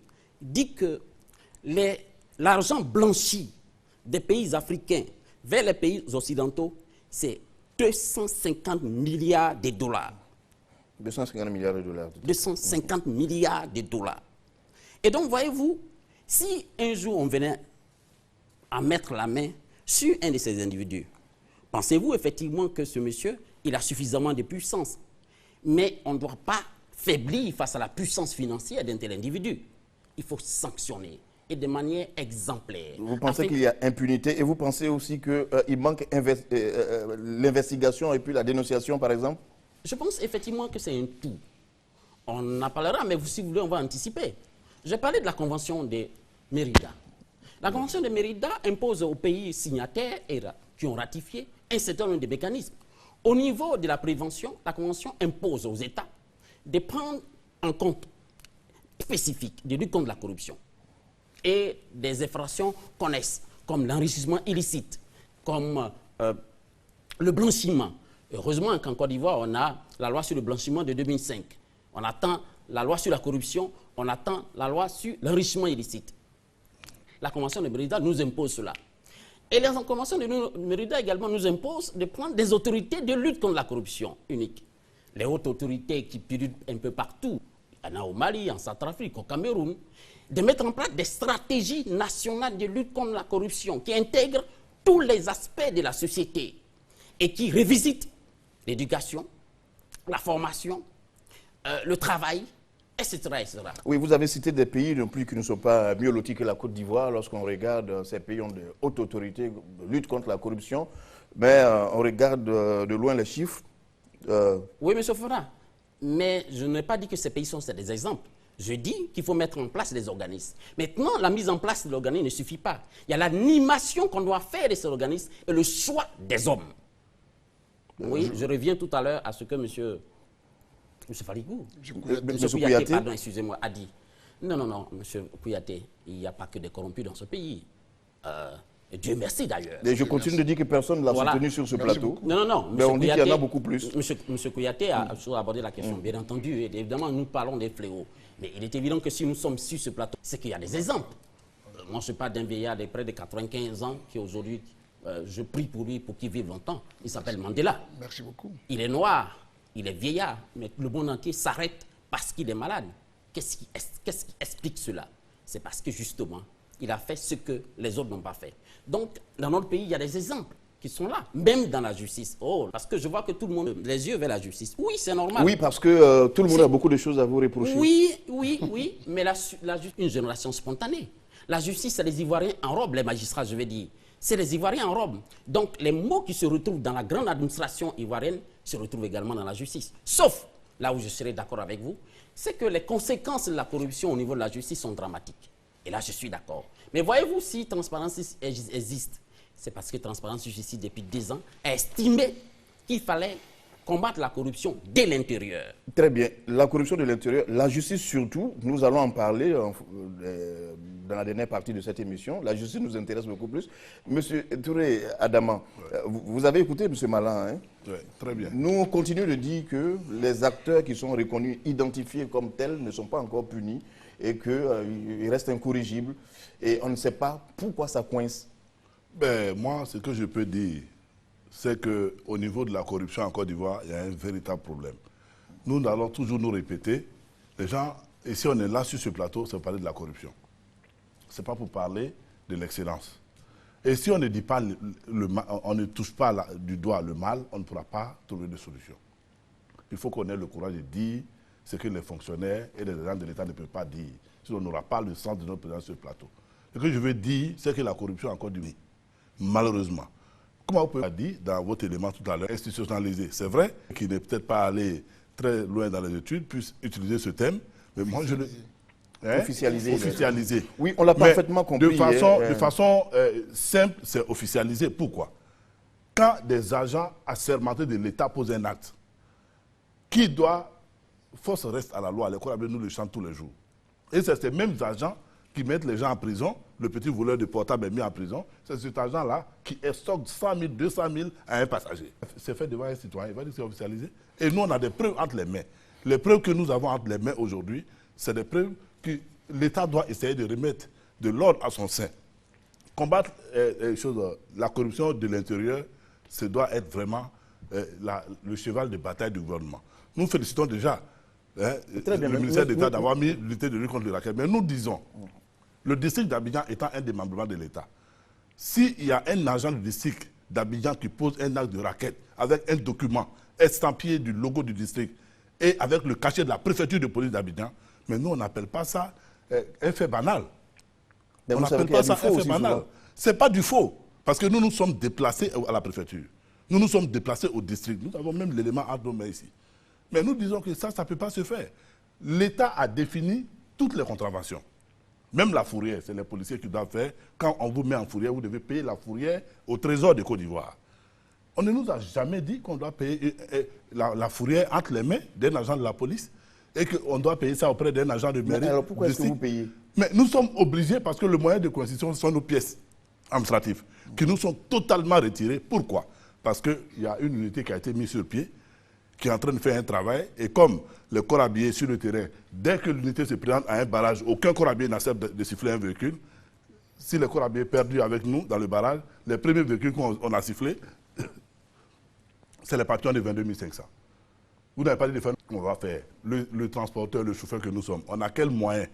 dit que l'argent blanchi des pays africains vers les pays occidentaux, c'est 250 milliards de dollars. 250 milliards de dollars. 250 milliards de dollars. Et donc, voyez-vous, si un jour on venait à mettre la main sur un de ces individus, pensez-vous effectivement que ce monsieur, il a suffisamment de puissance? Mais on ne doit pas faiblir face à la puissance financière d'un tel individu. Il faut sanctionner, et de manière exemplaire. Vous pensez qu'il y a impunité et vous pensez aussi qu'il manque l'investigation et puis la dénonciation, par exemple? Je pense effectivement que c'est un tout. On en parlera, mais si vous voulez, on va anticiper. J'ai parlé de la Convention de Mérida. La Convention de Mérida impose aux pays signataires qui ont ratifié un certain nombre de mécanismes. Au niveau de la prévention, la Convention impose aux États de prendre en compte spécifiques de lutte contre la corruption et des infractions connaissent, comme l'enrichissement illicite, comme le blanchiment. Heureusement qu'en Côte d'Ivoire, on a la loi sur le blanchiment de 2005. On attend la loi sur la corruption, on attend la loi sur l'enrichissement illicite. La Convention de Mérida nous impose cela. Et la Convention de Mérida également nous impose de prendre des autorités de lutte contre la corruption unique. Les hautes autorités qui pilotent un peu partout, il y en a au Mali, en Centrafrique, au Cameroun, de mettre en place des stratégies nationales de lutte contre la corruption qui intègrent tous les aspects de la société et qui revisitent l'éducation, la formation, le travail, etc., etc. Oui, vous avez cité des pays non plus qui ne sont pas mieux lotis que la Côte d'Ivoire. Lorsqu'on regarde ces pays ont de hautes autorités de lutte contre la corruption, mais on regarde de loin les chiffres. Oui, M. Fora, mais je n'ai pas dit que ces pays sont des exemples. Je dis qu'il faut mettre en place des organismes. Maintenant, la mise en place de l'organisme ne suffit pas. Il y a l'animation qu'on doit faire de ces organismes et le choix des hommes. Oui, je reviens tout à l'heure à ce que M. Faligou, M. Kouyaté, pardon, excusez-moi, a dit. Non, M. Kouyaté, il n'y a pas que des corrompus dans ce pays. Et Dieu merci d'ailleurs. Et je continue de dire que personne ne l'a soutenu sur ce plateau. Non. Mais on dit qu'il y en a beaucoup plus. M. Kouyaté a abordé la question, bien entendu. Et évidemment, nous parlons des fléaux. Mais il est évident que si nous sommes sur ce plateau, c'est qu'il y a des exemples. Moi, je parle d'un vieillard de près de 95 ans qui aujourd'hui, je prie pour lui pour qu'il vive longtemps. Il s'appelle Mandela. Merci beaucoup. Il est noir, il est vieillard, mais le monde entier s'arrête parce qu'il est malade. Qu'est-ce qui explique cela? C'est parce que justement, il a fait ce que les autres n'ont pas fait. Donc, dans notre pays, il y a des exemples. qui sont là, même dans la justice. Oh, parce que je vois que tout le monde les yeux vers la justice. Oui, c'est normal. Oui, parce que tout le monde a beaucoup de choses à vous reprocher. Oui, mais une génération spontanée. La justice, c'est les Ivoiriens en robe, les magistrats, je vais dire. C'est les Ivoiriens en robe. Donc, les mots qui se retrouvent dans la grande administration ivoirienne se retrouvent également dans la justice. Sauf, là où je serai d'accord avec vous, c'est que les conséquences de la corruption au niveau de la justice sont dramatiques. Et là, je suis d'accord. Mais voyez-vous, si Transparence existe, c'est parce que Transparence Justice, depuis 10 ans, a estimé qu'il fallait combattre la corruption dès l'intérieur. Très bien. La corruption de l'intérieur, la justice surtout, nous allons en parler dans la dernière partie de cette émission. La justice nous intéresse beaucoup plus. Monsieur Touré Adama, vous avez écouté M. Malin, hein? Oui, très bien. Nous continuons de dire que les acteurs qui sont reconnus, identifiés comme tels, ne sont pas encore punis et qu'ils restent incorrigibles. Et on ne sait pas pourquoi ça coince. Ben, moi, ce que je peux dire, c'est qu'au niveau de la corruption en Côte d'Ivoire, il y a un véritable problème. Nous allons toujours nous répéter, les gens, et si on est là sur ce plateau, c'est pour parler de la corruption. Ce n'est pas pour parler de l'excellence. Et si on ne dit pas on ne touche pas du doigt le mal, on ne pourra pas trouver de solution. Il faut qu'on ait le courage de dire ce que les fonctionnaires et les gens de l'État ne peuvent pas dire. Sinon, on n'aura pas le sens de notre présence sur ce plateau. Ce que je veux dire, c'est que la corruption en Côte d'Ivoire, malheureusement, comme vous pouvez dire dans votre élément tout à l'heure, institutionnalisé, c'est vrai qu'il n'est peut-être pas allé très loin dans les études, puisse utiliser ce thème, mais moi je le... Officialisé. Officialisé. Oui, on l'a parfaitement compris. De façon simple, c'est officialisé. Pourquoi? Quand des agents assermentés de l'État posent un acte, qui doit... Force reste à la loi, les corps nous le chantent tous les jours. Et c'est ces mêmes agents qui mettent les gens en prison. Le petit voleur de portable est mis en prison. C'est cet agent-là qui estocke 100 000, 200 000 à un passager. C'est fait devant un citoyen, il va dire que c'est officialisé. Et nous, on a des preuves entre les mains. Les preuves que nous avons entre les mains aujourd'hui, c'est des preuves que l'État doit essayer de remettre de l'ordre à son sein. Combattre la corruption de l'intérieur, ce doit être vraiment le cheval de bataille du gouvernement. Nous félicitons déjà le ministère d'État d'avoir mis l'unité de lutte contre le racket. Mais nous disons, le district d'Abidjan étant un démembrement de l'État, s'il y a un agent du district d'Abidjan qui pose un acte de racket avec un document estampillé du logo du district et avec le cachet de la préfecture de police d'Abidjan, mais nous, on n'appelle pas ça un fait banal. Mais on n'appelle pas ça un fait banal. Ce n'est pas du faux, parce que nous nous sommes déplacés à la préfecture. Nous nous sommes déplacés au district. Nous avons même l'élément à nos mains ici. Mais nous disons que ça ne peut pas se faire. L'État a défini toutes les contraventions. Même la fourrière, c'est les policiers qui doivent faire. Quand on vous met en fourrière, vous devez payer la fourrière au trésor de Côte d'Ivoire. On ne nous a jamais dit qu'on doit payer la fourrière entre les mains d'un agent de la police et qu'on doit payer ça auprès d'un agent de mairie. Mais alors pourquoi est-ce que vous payez? Mais nous sommes obligés parce que le moyen de coercition sont nos pièces administratives qui nous sont totalement retirées. Pourquoi? Parce qu'il y a une unité qui a été mise sur pied, qui est en train de faire un travail, et comme le corps habillé sur le terrain, dès que l'unité se présente à un barrage, aucun corps habillé n'accepte de siffler un véhicule. Si le corps habillé est perdu avec nous dans le barrage, les premiers véhicules qu'on a sifflés, c'est les papillons de 22 500. Vous n'avez pas dit de faire ce qu'on va faire. Le transporteur, le chauffeur que nous sommes, on a quel moyen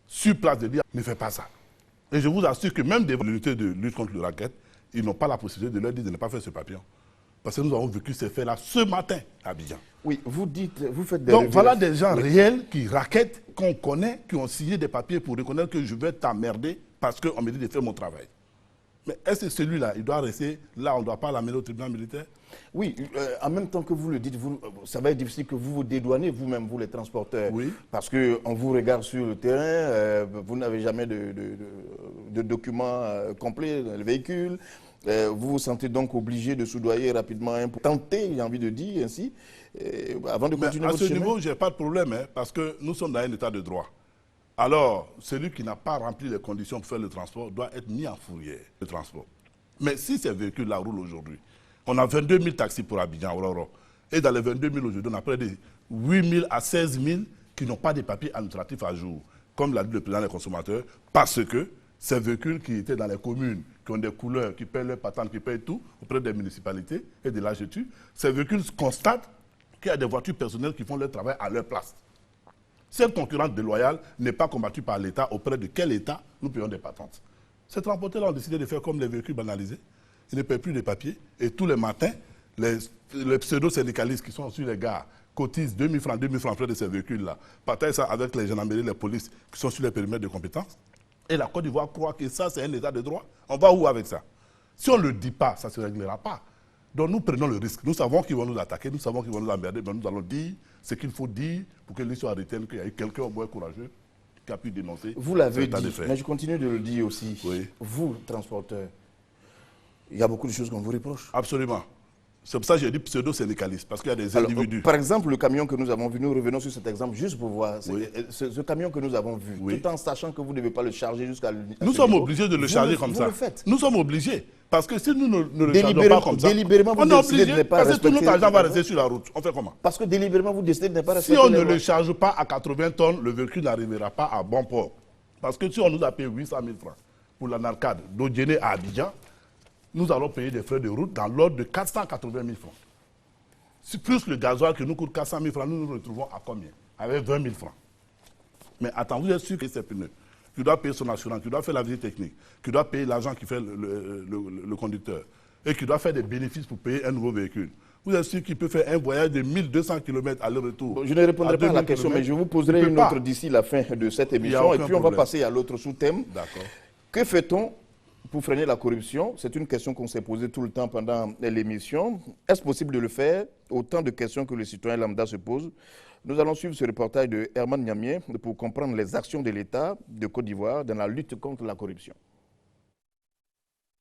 sur place de dire ne fais pas ça. Et je vous assure que même des unités de lutte contre le racket, ils n'ont pas la possibilité de leur dire de ne pas faire ce papillon. Parce que nous avons vécu ces faits-là ce matin à Abidjan. Oui, vous faites des... Donc voilà des gens réels qui raquettent, qu'on connaît, qui ont signé des papiers pour reconnaître que je vais t'emmerder parce qu'on me dit de faire mon travail. Mais est-ce que celui-là, il doit rester là, on ne doit pas l'amener au tribunal militaire? Oui, en même temps que vous le dites, ça va être difficile que vous vous dédouanez vous-même, vous les transporteurs. Oui. Parce qu'on vous regarde sur le terrain, vous n'avez jamais de documents complets dans le véhicule. Vous vous sentez donc obligé de soudoyer rapidement, pour tenter, j'ai envie de dire ainsi, avant de continuer votre chemin. À ce niveau, je n'ai pas de problème, parce que nous sommes dans un état de droit. Alors, celui qui n'a pas rempli les conditions pour faire le transport doit être mis en fourrière, le transport. Mais si ces véhicules-là roulent aujourd'hui, on a 22 000 taxis pour Abidjan, Ororo, et dans les 22 000 aujourd'hui, on a près de 8 000 à 16 000 qui n'ont pas de papiers administratifs à jour, comme l'a dit le président des consommateurs, parce que ces véhicules qui étaient dans les communes, qui ont des couleurs, qui payent leurs patentes, qui payent tout auprès des municipalités et de l'AGETU, ces véhicules constatent qu'il y a des voitures personnelles qui font leur travail à leur place. Cette concurrence déloyale n'est pas combattue par l'État. Auprès de quel État nous payons des patentes? Ces transporteurs ont décidé de faire comme les véhicules banalisés. ils ne paient plus de papiers. Et tous les matins, les pseudo-syndicalistes qui sont sur les gares cotisent 2000 francs frais de ces véhicules-là. Partagent ça avec les gendarmeries, les polices qui sont sur les périmètres de compétences. Et la Côte d'Ivoire croit que ça, c'est un état de droit. On va où avec ça? Si on ne le dit pas, ça ne se réglera pas. Donc nous prenons le risque. Nous savons qu'ils vont nous attaquer, nous savons qu'ils vont nous emmerder, mais nous allons dire ce qu'il faut dire pour que l'histoire retienne qu'il y a eu quelqu'un au moins courageux qui a pu dénoncer. Vous l'avez dit, mais je continue de le dire aussi. Oui. Vous, transporteur, il y a beaucoup de choses qu'on vous reproche. Absolument. C'est pour ça que j'ai dit pseudo-syndicaliste, parce qu'il y a des individus. Par exemple, le camion que nous avons vu, nous revenons sur cet exemple juste pour voir. Oui. Ce camion que nous avons vu, tout en sachant que vous ne devez pas le charger jusqu'à l'unité. Nous sommes obligés de le charger comme ça. Vous le faites. Nous sommes obligés. Parce que si nous ne le chargeons pas comme ça, délibérément, on est obligé, parce que tout notre argent va rester sur la route. On fait comment? Parce que délibérément, vous décidez de ne pas respecter. Si on ne le charge pas à 80 tonnes, le véhicule n'arrivera pas à bon port. Parce que si on nous a payé 800 000 francs pour la narcade d'Odjéné à Abidjan, nous allons payer des frais de route dans l'ordre de 480 000 francs. Si plus le gasoil qui nous coûte 400 000 francs, nous nous retrouvons à combien? Avec 20 000 francs. Mais attends, vous êtes sûr que c'est pneus, tu dois payer son assurance, tu dois faire la visite technique, tu dois payer l'agent qui fait le conducteur, et qui doit faire des bénéfices pour payer un nouveau véhicule. Vous êtes sûr qu'il peut faire un voyage de 1200 km à aller-retour? Bon, je ne répondrai pas à la question, mais je vous poserai une autre d'ici la fin de cette émission, et puis on va passer à l'autre sous-thème. D'accord. Que fait-on pour freiner la corruption? C'est une question qu'on s'est posée tout le temps pendant l'émission. Est-ce possible de le faire? Autant de questions que le citoyen lambda se pose. Nous allons suivre ce reportage de Herman Niamien pour comprendre les actions de l'État de Côte d'Ivoire dans la lutte contre la corruption.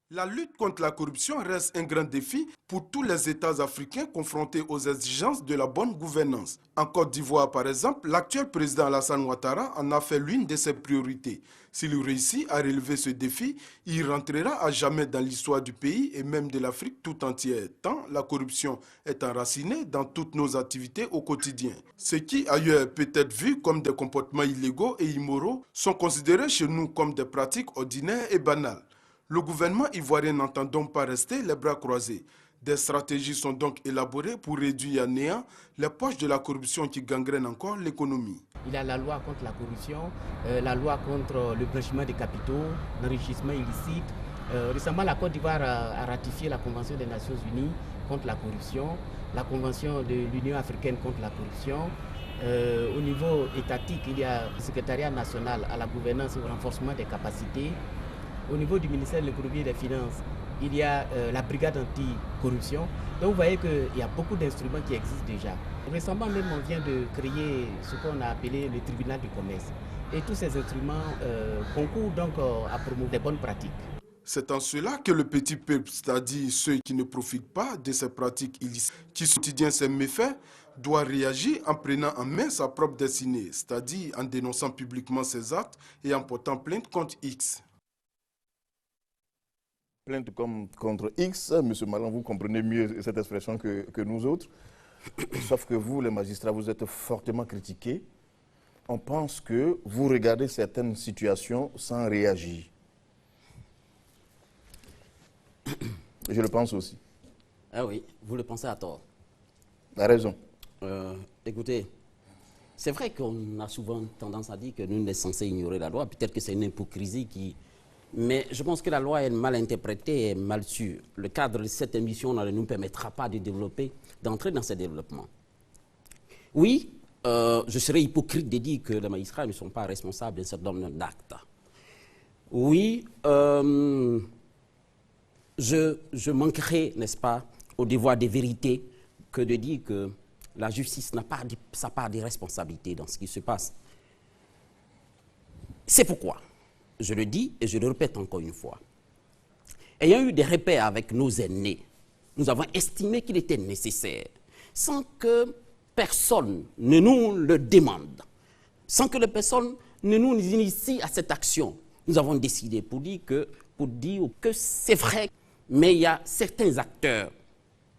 La lutte contre la corruption reste un grand défi pour tous les États africains confrontés aux exigences de la bonne gouvernance. En Côte d'Ivoire, par exemple, l'actuel président Alassane Ouattara en a fait l'une de ses priorités. S'il réussit à relever ce défi, il rentrera à jamais dans l'histoire du pays et même de l'Afrique tout entière, tant la corruption est enracinée dans toutes nos activités au quotidien. Ce qui, ailleurs, peut être vu comme des comportements illégaux et immoraux, sont considérés chez nous comme des pratiques ordinaires et banales. Le gouvernement ivoirien n'entend donc pas rester les bras croisés. Des stratégies sont donc élaborées pour réduire à néant les poches de la corruption qui gangrènent encore l'économie. Il y a la loi contre la corruption, la loi contre le blanchiment des capitaux, l'enrichissement illicite. Récemment, la Côte d'Ivoire a ratifié la Convention des Nations Unies contre la corruption, la Convention de l'Union africaine contre la corruption. Au niveau étatique, il y a le secrétariat national à la gouvernance et au renforcement des capacités. Au niveau du ministère de l'économie et des finances, il y a la brigade anti-corruption. Donc vous voyez qu'il y a beaucoup d'instruments qui existent déjà. Récemment même, on vient de créer ce qu'on a appelé le tribunal du commerce. Et tous ces instruments concourent donc à promouvoir des bonnes pratiques. C'est en cela que le petit peuple, c'est-à-dire ceux qui ne profitent pas de ces pratiques illicites, qui quotidien ces méfaits, doit réagir en prenant en main sa propre destinée, c'est-à-dire en dénonçant publiquement ses actes et en portant plainte contre X. Plainte contre X, M. Malan, vous comprenez mieux cette expression que nous autres. Sauf que vous, les magistrats, vous êtes fortement critiqués. On pense que vous regardez certaines situations sans réagir. Je le pense aussi. Ah oui, vous le pensez à tort. La raison. Écoutez, c'est vrai qu'on a souvent tendance à dire que nous sommes censés ignorer la loi. Peut-être que c'est une hypocrisie qui... Mais je pense que la loi est mal interprétée et mal su. Le cadre de cette émission ne nous permettra pas de développer, d'entrer dans ce développement. Oui, je serais hypocrite de dire que les magistrats ne sont pas responsables d'un certain nombre d'actes. Oui, je manquerai, n'est-ce pas, au devoir de vérité que de dire que la justice n'a pas sa part de responsabilité dans ce qui se passe. C'est pourquoi, je le dis et je le répète encore une fois, ayant eu des repères avec nos aînés, nous avons estimé qu'il était nécessaire, sans que personne ne nous le demande, sans que les personnes ne nous initient à cette action, nous avons décidé pour dire que c'est vrai, mais il y a certains acteurs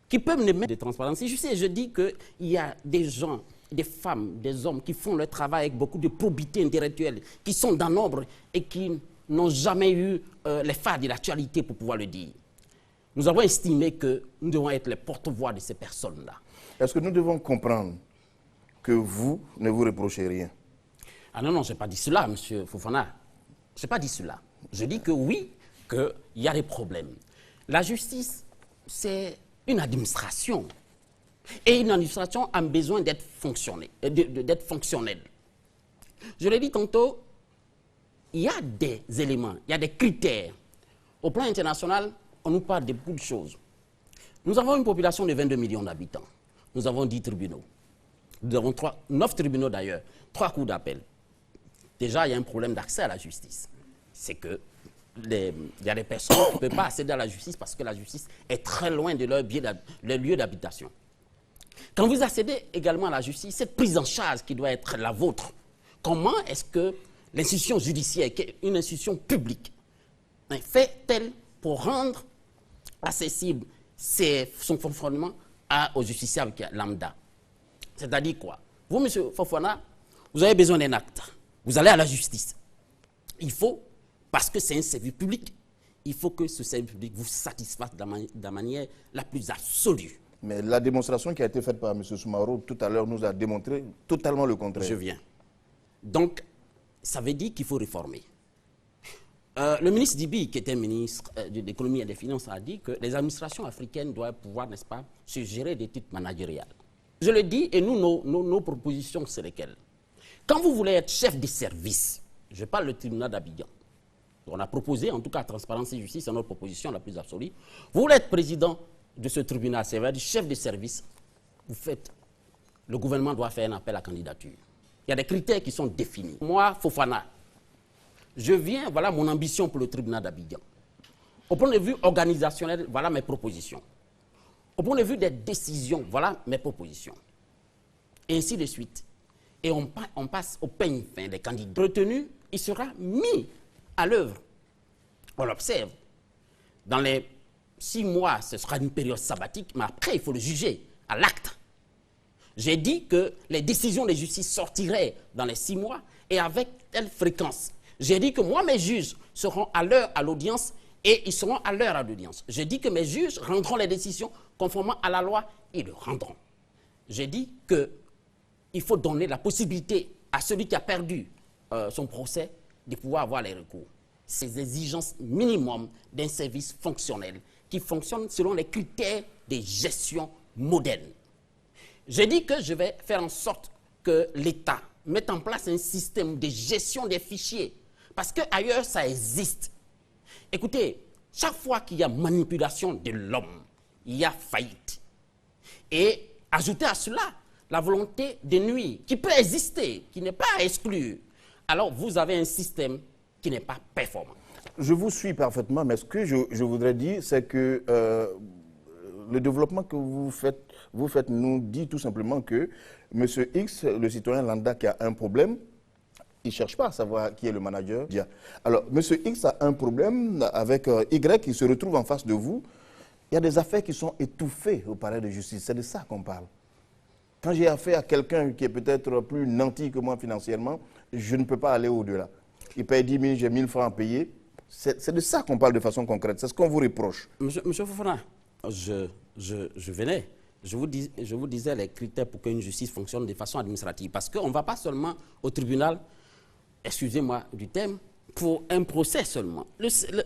qui peuvent ne mettre de transparence. Si je dis qu'il y a des gens, des femmes, des hommes qui font leur travail avec beaucoup de probité intellectuelle, qui sont dans nombre et qui n'ont jamais eu les phares de l'actualité pour pouvoir le dire. Nous avons estimé que nous devons être les porte-voix de ces personnes-là. Est-ce que nous devons comprendre que vous ne vous reprochez rien? Ah non, je n'ai pas dit cela, M. Fofana. Je n'ai pas dit cela. Je dis que oui, qu'il y a des problèmes. La justice, c'est une administration. Et une administration a besoin d'être fonctionnelle. Je l'ai dit tantôt, il y a des éléments, il y a des critères. Au plan international, on nous parle de beaucoup de choses. Nous avons une population de 22 millions d'habitants. Nous avons 10 tribunaux. Nous avons 9 tribunaux d'ailleurs, 3 cours d'appel. Déjà, il y a un problème d'accès à la justice. C'est que il y a des personnes qui ne peuvent pas accéder à la justice parce que la justice est très loin de leur lieu d'habitation. Quand vous accédez également à la justice, cette prise en charge qui doit être la vôtre, comment est-ce que l'institution judiciaire, qui est une institution publique, fait-elle pour rendre accessible son fonctionnement aux justiciables lambda? C'est-à-dire quoi? Vous, M. Fofana, vous avez besoin d'un acte. Vous allez à la justice. Il faut, parce que c'est un service public, il faut que ce service public vous satisfasse de la manière la plus absolue. Mais la démonstration qui a été faite par M. Soumaoro tout à l'heure nous a démontré totalement le contraire. Je viens. Donc, ça veut dire qu'il faut réformer. Le ministre Dibi, qui était ministre de l'économie et des finances, a dit que les administrations africaines doivent pouvoir, n'est-ce pas, se gérer des titres managériels. Je le dis, et nous, nos propositions, c'est lesquelles? Quand vous voulez être chef de service, je parle du tribunal d'Abidjan, on a proposé, en tout cas, Transparence et Justice, c'est notre proposition la plus absolue. Vous voulez être président de ce tribunal, c'est-à-dire chef de service, le gouvernement doit faire un appel à candidature. Il y a des critères qui sont définis. Moi, Fofana, je viens, voilà mon ambition pour le tribunal d'Abidjan. Au point de vue organisationnel, voilà mes propositions. Au point de vue des décisions, voilà mes propositions. Et ainsi de suite. Et on passe au peigne fin des candidats retenus, il sera mis à l'œuvre. On l'observe. Dans les 6 mois, ce sera une période sabbatique, mais après, il faut le juger à l'acte. J'ai dit que les décisions de justice sortiraient dans les 6 mois et avec telle fréquence. J'ai dit que moi, mes juges seront à l'heure à l'audience et ils seront à l'heure à l'audience. J'ai dit que mes juges rendront les décisions conformément à la loi, ils le rendront. J'ai dit qu'il faut donner la possibilité à celui qui a perdu son procès de pouvoir avoir les recours. Ces exigences minimum d'un service fonctionnel qui fonctionne selon les critères de gestion modernes. J'ai dit que je vais faire en sorte que l'État mette en place un système de gestion des fichiers. Parce qu'ailleurs, ça existe. Écoutez, chaque fois qu'il y a manipulation de l'homme, il y a faillite. Et ajouter à cela la volonté de nuire, qui peut exister, qui n'est pas à exclure. Alors, vous avez un système qui n'est pas performant. Je vous suis parfaitement, mais ce que je voudrais dire, c'est que le développement que vous faites nous dit tout simplement que M. X, le citoyen lambda qui a un problème, il ne cherche pas à savoir qui est le manager. Alors, M. X a un problème avec Y qui se retrouve en face de vous. Il y a des affaires qui sont étouffées au palais de justice. C'est de ça qu'on parle. Quand j'ai affaire à quelqu'un qui est peut-être plus nanti que moi financièrement, je ne peux pas aller au-delà. Il paye 10 000, j'ai 1 000 francs à payer. C'est de ça qu'on parle de façon concrète. C'est ce qu'on vous reproche. Monsieur Fofana, je venais. Je vous disais les critères pour qu'une justice fonctionne de façon administrative. Parce qu'on ne va pas seulement au tribunal, excusez-moi du terme, pour un procès seulement.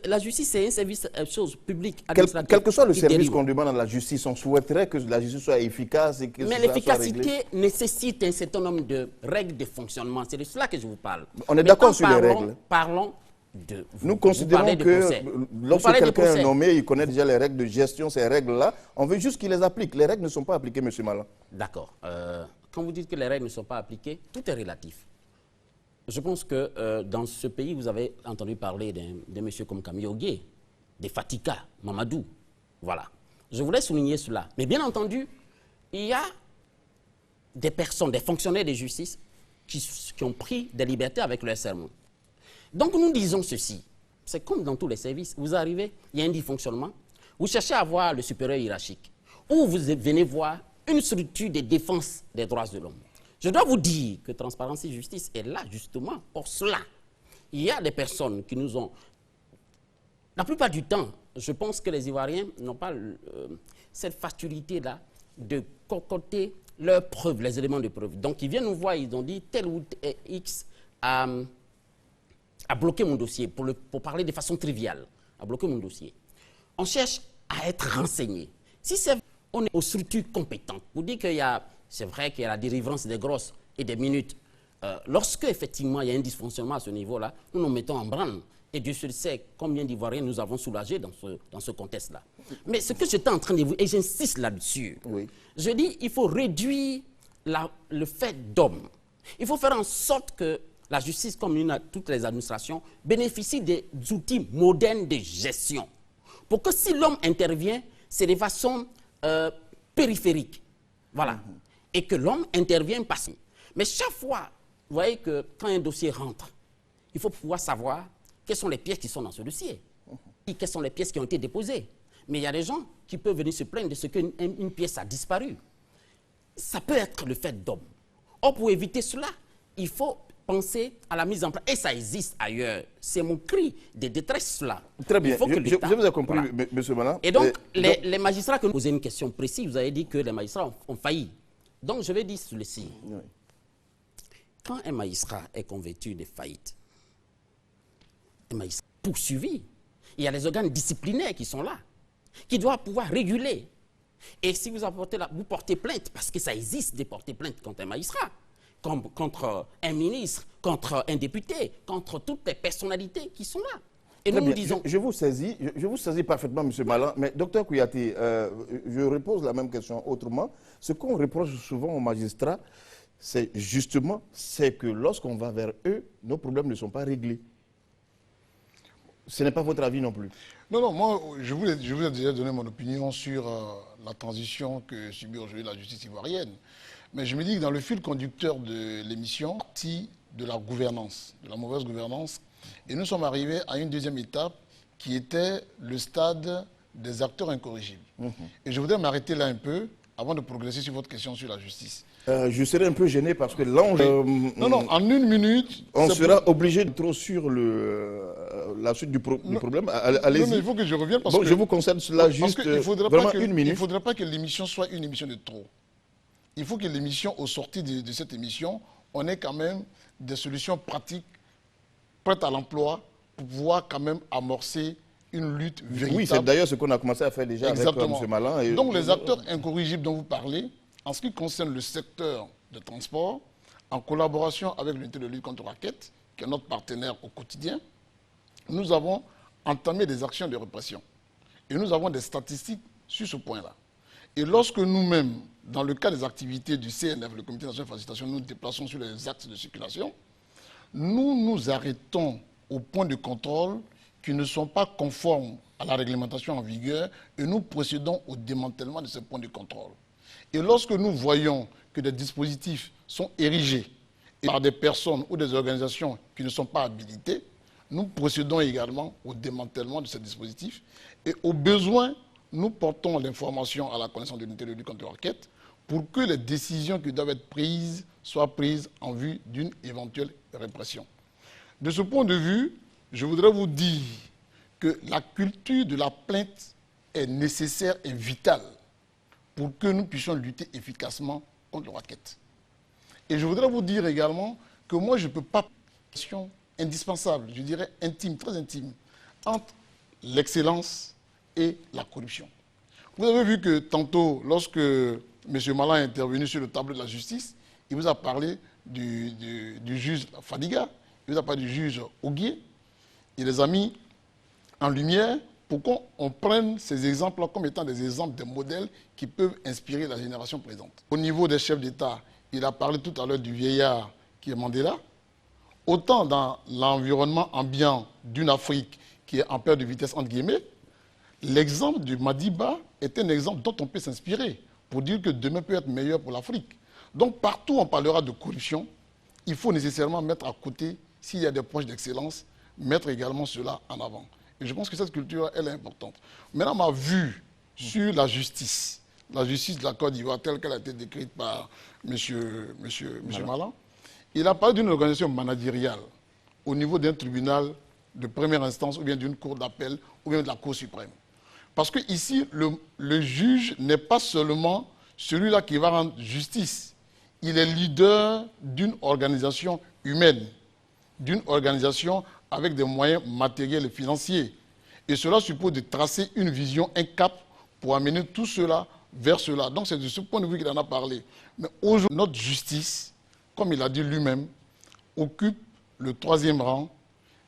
La justice, c'est un service public, administratif. Quel que soit le service qu'on demande à la justice, on souhaiterait que la justice soit efficace et que mais l'efficacité nécessite un certain nombre de règles de fonctionnement. C'est de cela que je vous parle. On est d'accord sur les règles. Parlons de... Nous considérons que lorsque quelqu'un est nommé, il connaît déjà les règles de gestion, ces règles-là. On veut juste qu'il les applique. Les règles ne sont pas appliquées, M. Malan. D'accord. Quand vous dites que les règles ne sont pas appliquées, tout est relatif. Je pense que dans ce pays, vous avez entendu parler d'un monsieur comme Camille Ogué, des Fatika, Mamadou. Voilà. Je voulais souligner cela. Mais bien entendu, il y a des personnes, des fonctionnaires de justice qui ont pris des libertés avec leur serment. Donc nous disons ceci. C'est comme dans tous les services. Vous arrivez, il y a un dysfonctionnement. Vous cherchez à voir le supérieur hiérarchique. Ou vous venez voir une structure de défense des droits de l'homme. Je dois vous dire que Transparence et Justice est là justement pour cela. Il y a des personnes qui nous ont... La plupart du temps, je pense que les Ivoiriens n'ont pas cette facilité-là de concocter leurs preuves, les éléments de preuve. Donc ils viennent nous voir, ils ont dit tel ou tel X a bloqué mon dossier, pour parler de façon triviale, a bloqué mon dossier. on cherche à être renseigné. Si on est aux structures compétentes, vous dites qu'il y a, c'est vrai qu'il y a la délivrance des grosses et des minutes. Lorsque, effectivement, il y a un dysfonctionnement à ce niveau-là, nous nous mettons en branle. Et Dieu seul sait combien d'Ivoiriens nous avons soulagés dans ce contexte-là. Mais ce que j'étais en train de vous, et j'insiste là-dessus, je dis il faut réduire le fait d'homme. Il faut faire en sorte que la justice, comme toutes les administrations, bénéficie des outils modernes de gestion. Pour que si l'homme intervient, c'est de façon périphérique. Voilà. Et que l'homme intervient parce que... Mais chaque fois, vous voyez que quand un dossier rentre, il faut pouvoir savoir quelles sont les pièces qui sont dans ce dossier. Et quelles sont les pièces qui ont été déposées. Mais il y a des gens qui peuvent venir se plaindre de ce qu'une pièce a disparu. Ça peut être le fait d'homme. Or, pour éviter cela, il faut penser à la mise en place. Et ça existe ailleurs. C'est mon cri de détresse là. Très bien. Je vous ai compris, voilà. M. Malan. Et donc, les magistrats que nous posons une question précise, vous avez dit que les magistrats ont failli. Donc, je vais dire ceci. Oui. Quand un magistrat est convaincu de faillite, un magistrat poursuivi, il y a les organes disciplinaires qui sont là, qui doivent pouvoir réguler. Et si vous portez plainte, parce que ça existe de porter plainte contre un magistrat, contre un ministre, contre un député, contre toutes les personnalités qui sont là. Et nous disons... Je vous saisis parfaitement, M. Malan, mais Dr Kouyaté, je repose la même question autrement. Ce qu'on reproche souvent aux magistrats, c'est justement que lorsqu'on va vers eux, nos problèmes ne sont pas réglés. Ce n'est pas votre avis non plus. Non, moi, je vous ai déjà donné mon opinion sur la transition que subit aujourd'hui la justice ivoirienne. Mais je me dis que dans le fil conducteur de l'émission, partie de la gouvernance, de la mauvaise gouvernance, et nous sommes arrivés à une deuxième étape qui était le stade des acteurs incorrigibles. Et je voudrais m'arrêter là un peu avant de progresser sur votre question sur la justice. Je serais un peu gêné parce que là, non, en une minute... On sera obligé de trop sur la suite du problème. Allez-y. Non, mais il faut que je revienne parce que... Je vous concerne cela juste vraiment une minute. Il ne faudrait pas que l'émission soit une émission de trop. Il faut que l'émission, au sorti de cette émission, on ait quand même des solutions pratiques, prêtes à l'emploi, pour pouvoir quand même amorcer une lutte véritable. Oui, c'est d'ailleurs ce qu'on a commencé à faire déjà avec M. Malan. Donc les acteurs incorrigibles dont vous parlez, en ce qui concerne le secteur de transport, en collaboration avec l'unité de lutte contre la raquette, qui est notre partenaire au quotidien, nous avons entamé des actions de répression. Et nous avons des statistiques sur ce point-là. Et lorsque nous-mêmes, dans le cas des activités du CNF, le Comité national de facilitation, nous nous déplaçons sur les axes de circulation, nous nous arrêtons aux points de contrôle qui ne sont pas conformes à la réglementation en vigueur et nous procédons au démantèlement de ces points de contrôle. Et lorsque nous voyons que des dispositifs sont érigés par des personnes ou des organisations qui ne sont pas habilitées, nous procédons également au démantèlement de ces dispositifs et au besoin, nous portons l'information à la connaissance de l'unité de lutte contre la raquette pour que les décisions qui doivent être prises soient prises en vue d'une éventuelle répression. De ce point de vue, je voudrais vous dire que la culture de la plainte est nécessaire et vitale pour que nous puissions lutter efficacement contre la raquette. Et je voudrais vous dire également que moi, je ne peux pas... question indispensable, je dirais intime, très intime, entre l'excellence et la corruption. Vous avez vu que tantôt, lorsque M. Malan est intervenu sur le tableau de la justice, il vous a parlé du juge Fadiga, il vous a parlé du juge Oguier, il les a mis en lumière pour qu'on prenne ces exemples-là comme étant des exemples, des modèles qui peuvent inspirer la génération présente. Au niveau des chefs d'État, il a parlé tout à l'heure du vieillard qui est Mandela. Autant dans l'environnement ambiant d'une Afrique qui est en perte de vitesse, entre guillemets, l'exemple du Madiba est un exemple dont on peut s'inspirer pour dire que demain peut être meilleur pour l'Afrique. Donc partout on parlera de corruption, il faut nécessairement mettre à côté, s'il y a des proches d'excellence, mettre également cela en avant. Et je pense que cette culture, elle est importante. Maintenant, ma vue sur la justice de la Côte d'Ivoire, telle qu'elle a été décrite par M. Malan, il a parlé d'une organisation managériale au niveau d'un tribunal de première instance ou bien d'une cour d'appel ou bien de la Cour suprême. Parce que ici, le juge n'est pas seulement celui-là qui va rendre justice. Il est leader d'une organisation humaine, d'une organisation avec des moyens matériels et financiers. Et cela suppose de tracer une vision, un cap pour amener tout cela vers cela. Donc c'est de ce point de vue qu'il en a parlé. Mais aujourd'hui, notre justice, comme il a dit lui-même, occupe le 3e rang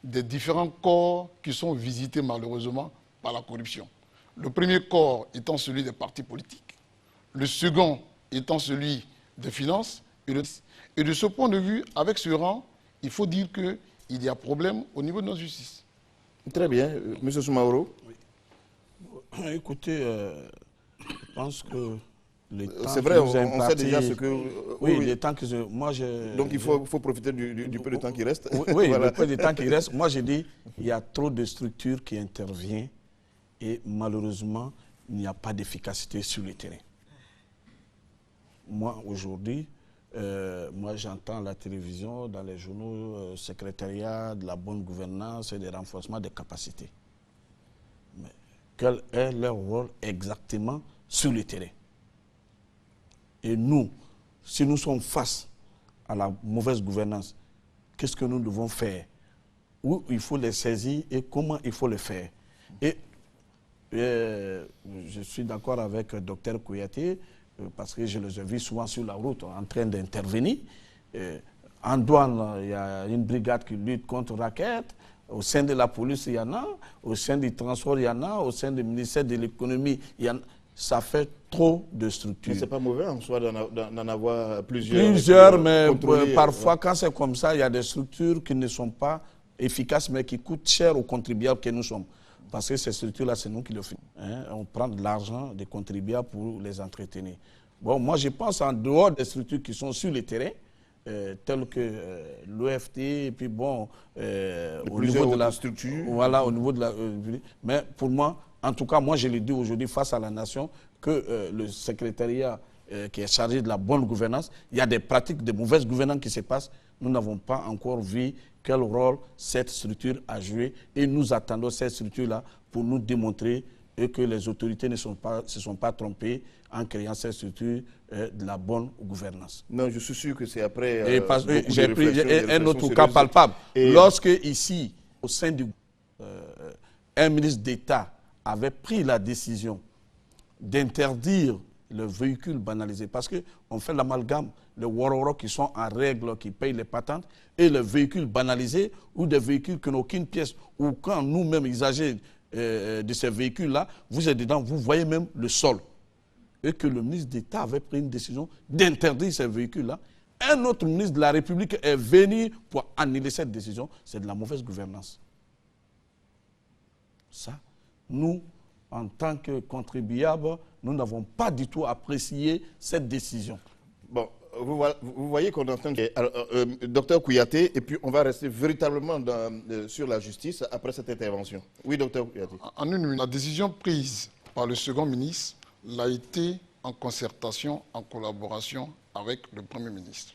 des différents corps qui sont visités malheureusement par la corruption. Le premier corps étant celui des partis politiques, le second étant celui des finances, et de ce point de vue, avec ce rang, il faut dire qu'il y a problème au niveau de notre justice. Très bien. Monsieur Soumaoro. Oui. Écoutez, je pense que les temps c'est vrai, on sait déjà ce que... Oui, les temps que Donc il faut profiter du peu de temps qui reste. Oui, voilà. Le peu de temps qui reste. Moi, je dis, il y a trop de structures qui interviennent et malheureusement, il n'y a pas d'efficacité sur le terrain. Moi, aujourd'hui, moi j'entends la télévision, dans les journaux, secrétariat de la bonne gouvernance et des renforcements des capacités. Mais quel est leur rôle exactement sur le terrain? Et nous, si nous sommes face à la mauvaise gouvernance, qu'est-ce que nous devons faire? Où il faut les saisir et comment il faut le faire? Et je suis d'accord avec le docteur Kouyaté, parce que je les ai vus souvent sur la route en train d'intervenir. En douane, il y a une brigade qui lutte contre raquettes. Au sein de la police, il y en a. Au sein du transport, il y en a. Au sein du ministère de l'économie, il y en a. Ça fait trop de structures. Mais ce n'est pas mauvais en soi d'en avoir plusieurs. Plusieurs, mais parfois, quand c'est comme ça, il y a des structures qui ne sont pas efficaces, mais qui coûtent cher aux contribuables que nous sommes. Parce que ces structures-là, c'est nous qui le faisons. Hein? On prend de l'argent des contribuables pour les entretenir. Bon, moi, je pense en dehors des structures qui sont sur le terrain, telles que l'OFT, et puis bon, au niveau de la structure. Voilà, au niveau de la... mais pour moi, en tout cas, moi, je le dis aujourd'hui face à la nation, que le secrétariat qui est chargé de la bonne gouvernance, il y a des pratiques de mauvaise gouvernance qui se passent. Nous n'avons pas encore vu quel rôle cette structure a joué et nous attendons cette structure-là pour nous démontrer que les autorités ne se sont pas trompées en créant cette structure de la bonne gouvernance. Non, je suis sûr que c'est après... j'ai pris un autre cas palpable. Lorsque ici, au sein du... un ministre d'État avait pris la décision d'interdire le véhicule banalisé, parce qu'on fait l'amalgame, les Wororo qui sont en règle, qui payent les patentes, et le véhicule banalisé, ou des véhicules qui n'ont aucune pièce, ou quand nous-mêmes, usagers de ces véhicules-là, vous êtes dedans, vous voyez même le sol. Et que le ministre d'État avait pris une décision d'interdire ces véhicules-là. Un autre ministre de la République est venu pour annuler cette décision. C'est de la mauvaise gouvernance. Ça, nous, en tant que contribuables, nous n'avons pas du tout apprécié cette décision. Bon, vous voyez qu'on est en train de... docteur Kouyaté, et puis on va rester véritablement sur la justice après cette intervention. Oui, docteur Kouyaté. En une minute, la décision prise par le second ministre l'a été en concertation, en collaboration avec le Premier ministre.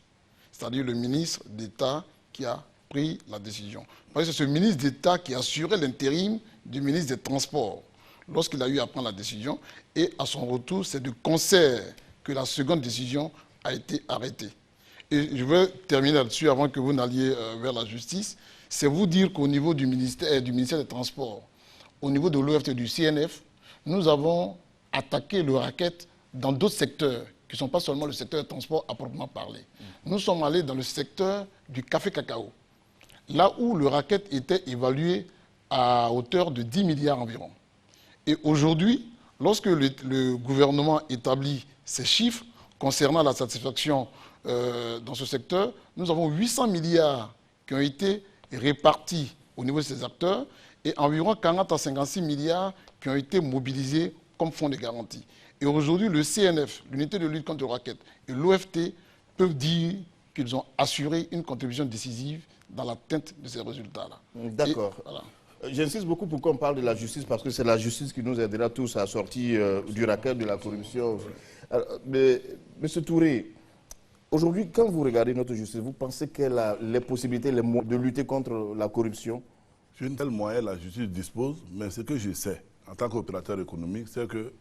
C'est-à-dire le ministre d'État qui a pris la décision. Parce que c'est ce ministre d'État qui a assuré l'intérim du ministre des Transports lorsqu'il a eu à prendre la décision. Et à son retour, c'est de concert que la seconde décision a été arrêtée. Et je veux terminer là-dessus avant que vous n'alliez vers la justice. C'est vous dire qu'au niveau du ministère des Transports, au niveau de l'OFT et du CNF, nous avons attaqué le racket dans d'autres secteurs qui ne sont pas seulement le secteur des transports à proprement parler. Nous sommes allés dans le secteur du café-cacao, là où le racket était évalué à hauteur de 10 milliards environ. Et aujourd'hui, lorsque le gouvernement établit ces chiffres concernant la satisfaction dans ce secteur, nous avons 800 milliards qui ont été répartis au niveau de ces acteurs et environ 40 à 56 milliards qui ont été mobilisés comme fonds de garantie. Et aujourd'hui, le CNF, l'unité de lutte contre le racket, et l'OFT peuvent dire qu'ils ont assuré une contribution décisive dans l'atteinte de ces résultats-là. D'accord. Voilà. J'insiste beaucoup pour qu'on parle de la justice, parce que c'est la justice qui nous aidera tous à sortir du racket, de la corruption. Alors, Monsieur Touré, aujourd'hui, quand vous regardez notre justice, vous pensez qu'elle a les possibilités de lutter contre la corruption? Sur une telle moyen, la justice dispose, mais ce que je sais, en tant qu'opérateur économique, c'est que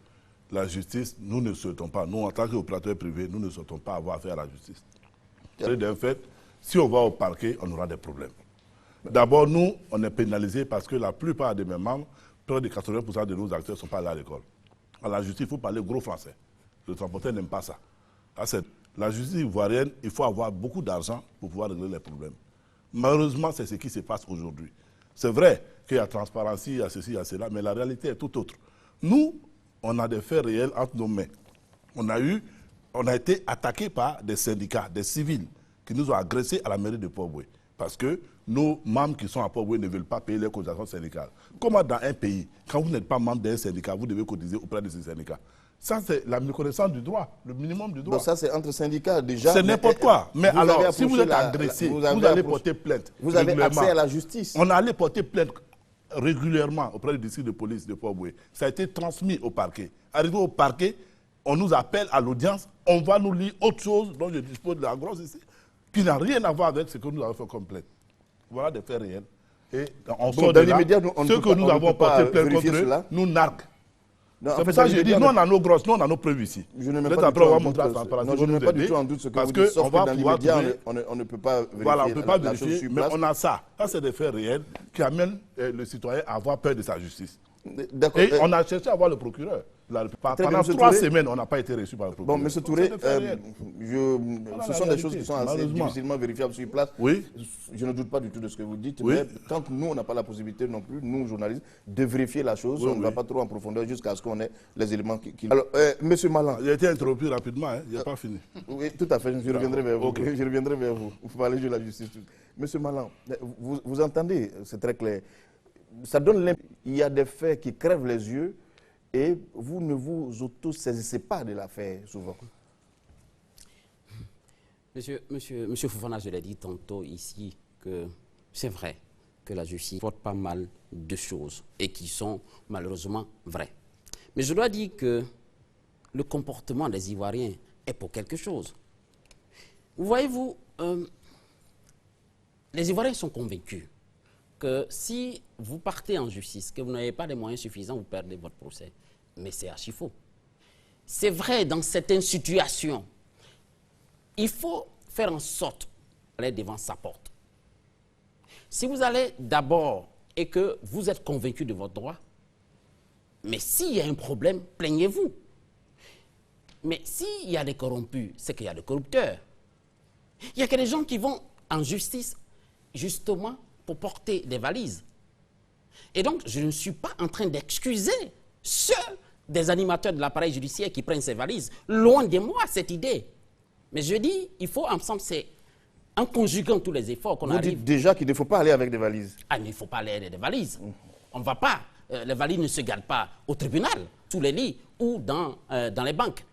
la justice, nous ne souhaitons pas, nous en tant qu'opérateur privé, nous ne souhaitons pas avoir affaire à la justice. C'est d'un fait, si on va au parquet, on aura des problèmes. D'abord, nous, on est pénalisés parce que la plupart de mes membres près de 80% de nos acteurs ne sont pas allés à l'école. À la justice, il faut parler gros français. Le transporteur n'aime pas ça. La justice ivoirienne, il faut avoir beaucoup d'argent pour pouvoir régler les problèmes. Malheureusement, c'est ce qui se passe aujourd'hui. C'est vrai qu'il y a transparence, il y a ceci, il y a cela, mais la réalité est tout autre. Nous, on a des faits réels entre nos mains. On a été attaqués par des syndicats, des civils, qui nous ont agressés à la mairie de Port-Boué. Parce que nos membres qui sont à Port-Boué ne veulent pas payer les cotisations syndicales. Comment dans un pays, quand vous n'êtes pas membre d'un syndicat, vous devez cotiser auprès de ces syndicats? Ça, c'est la reconnaissance du droit, le minimum du droit. Donc ça, c'est entre syndicats déjà. C'est n'importe quoi. Mais alors, si vous êtes agressé, vous allez porter plainte. Vous avez accès à la justice. On allait porter plainte régulièrement auprès du district de police de Port-Boué. Ça a été transmis au parquet. Arrivé au parquet, on nous appelle à l'audience, on va nous lire autre chose dont je dispose de la grosse ici, qui n'a rien à voir avec ce que nous avons fait comme plainte. Voilà des faits réels. Et on sort de là, ceux que nous avons porté plainte contre eux, nous narguent. C'est pour ça que je dis, nous on a nos grosses, nous on a nos preuves ici. Je ne mets pas du tout en doute ce que vous dites, sauf que dans l'immédiat, on ne peut pas vérifier. Voilà, on ne peut pas vérifier, mais on a ça. Ça, c'est des faits réels qui amènent le citoyen à avoir peur de sa justice. Et on a cherché à voir le procureur. Pendant 3 semaines, on n'a pas été reçu par le procureur. Bon, M. Touré, ce sont des choses qui sont assez difficilement vérifiables sur place. Oui. Je ne doute pas du tout de ce que vous dites, mais tant que nous, on n'a pas la possibilité non plus, nous, journalistes, de vérifier la chose, on ne va pas trop en profondeur jusqu'à ce qu'on ait les éléments qui... Alors, M. Malan... Il a été interrompu rapidement, hein, il n'a pas fini. Oui, tout à fait, je reviendrai vers vous. Je reviendrai vers vous. Vous parlez de la justice. M. Malan, vous entendez, c'est très clair. Ça donne l'impression qu'il y a des faits qui crèvent les yeux et vous ne vous auto-saisissez pas de l'affaire souvent. Monsieur Fofana, je l'ai dit tantôt ici que c'est vrai que la justice porte pas mal de choses et qui sont malheureusement vraies. Mais je dois dire que le comportement des Ivoiriens est pour quelque chose. Voyez-vous, les Ivoiriens sont convaincus que si vous partez en justice, que vous n'avez pas les moyens suffisants, vous perdez votre procès. Mais c'est archi faux. C'est vrai dans certaines situations. Il faut faire en sorte d'aller devant sa porte. Si vous allez d'abord et que vous êtes convaincu de votre droit, mais s'il y a un problème, plaignez-vous. Mais s'il y a des corrompus, c'est qu'il y a des corrupteurs. Il y a que des gens qui vont en justice justement pour porter des valises. Et donc, je ne suis pas en train d'excuser ceux des animateurs de l'appareil judiciaire qui prennent ces valises. Loin de moi, cette idée. Mais je dis, il faut ensemble, c'est en conjuguant tous les efforts qu'on arrive... Vous dites déjà qu'il ne faut pas aller avec des valises. Ah, mais il ne faut pas aller avec des valises. On ne va pas. Les valises ne se gardent pas au tribunal, sous les lits ou dans les banques.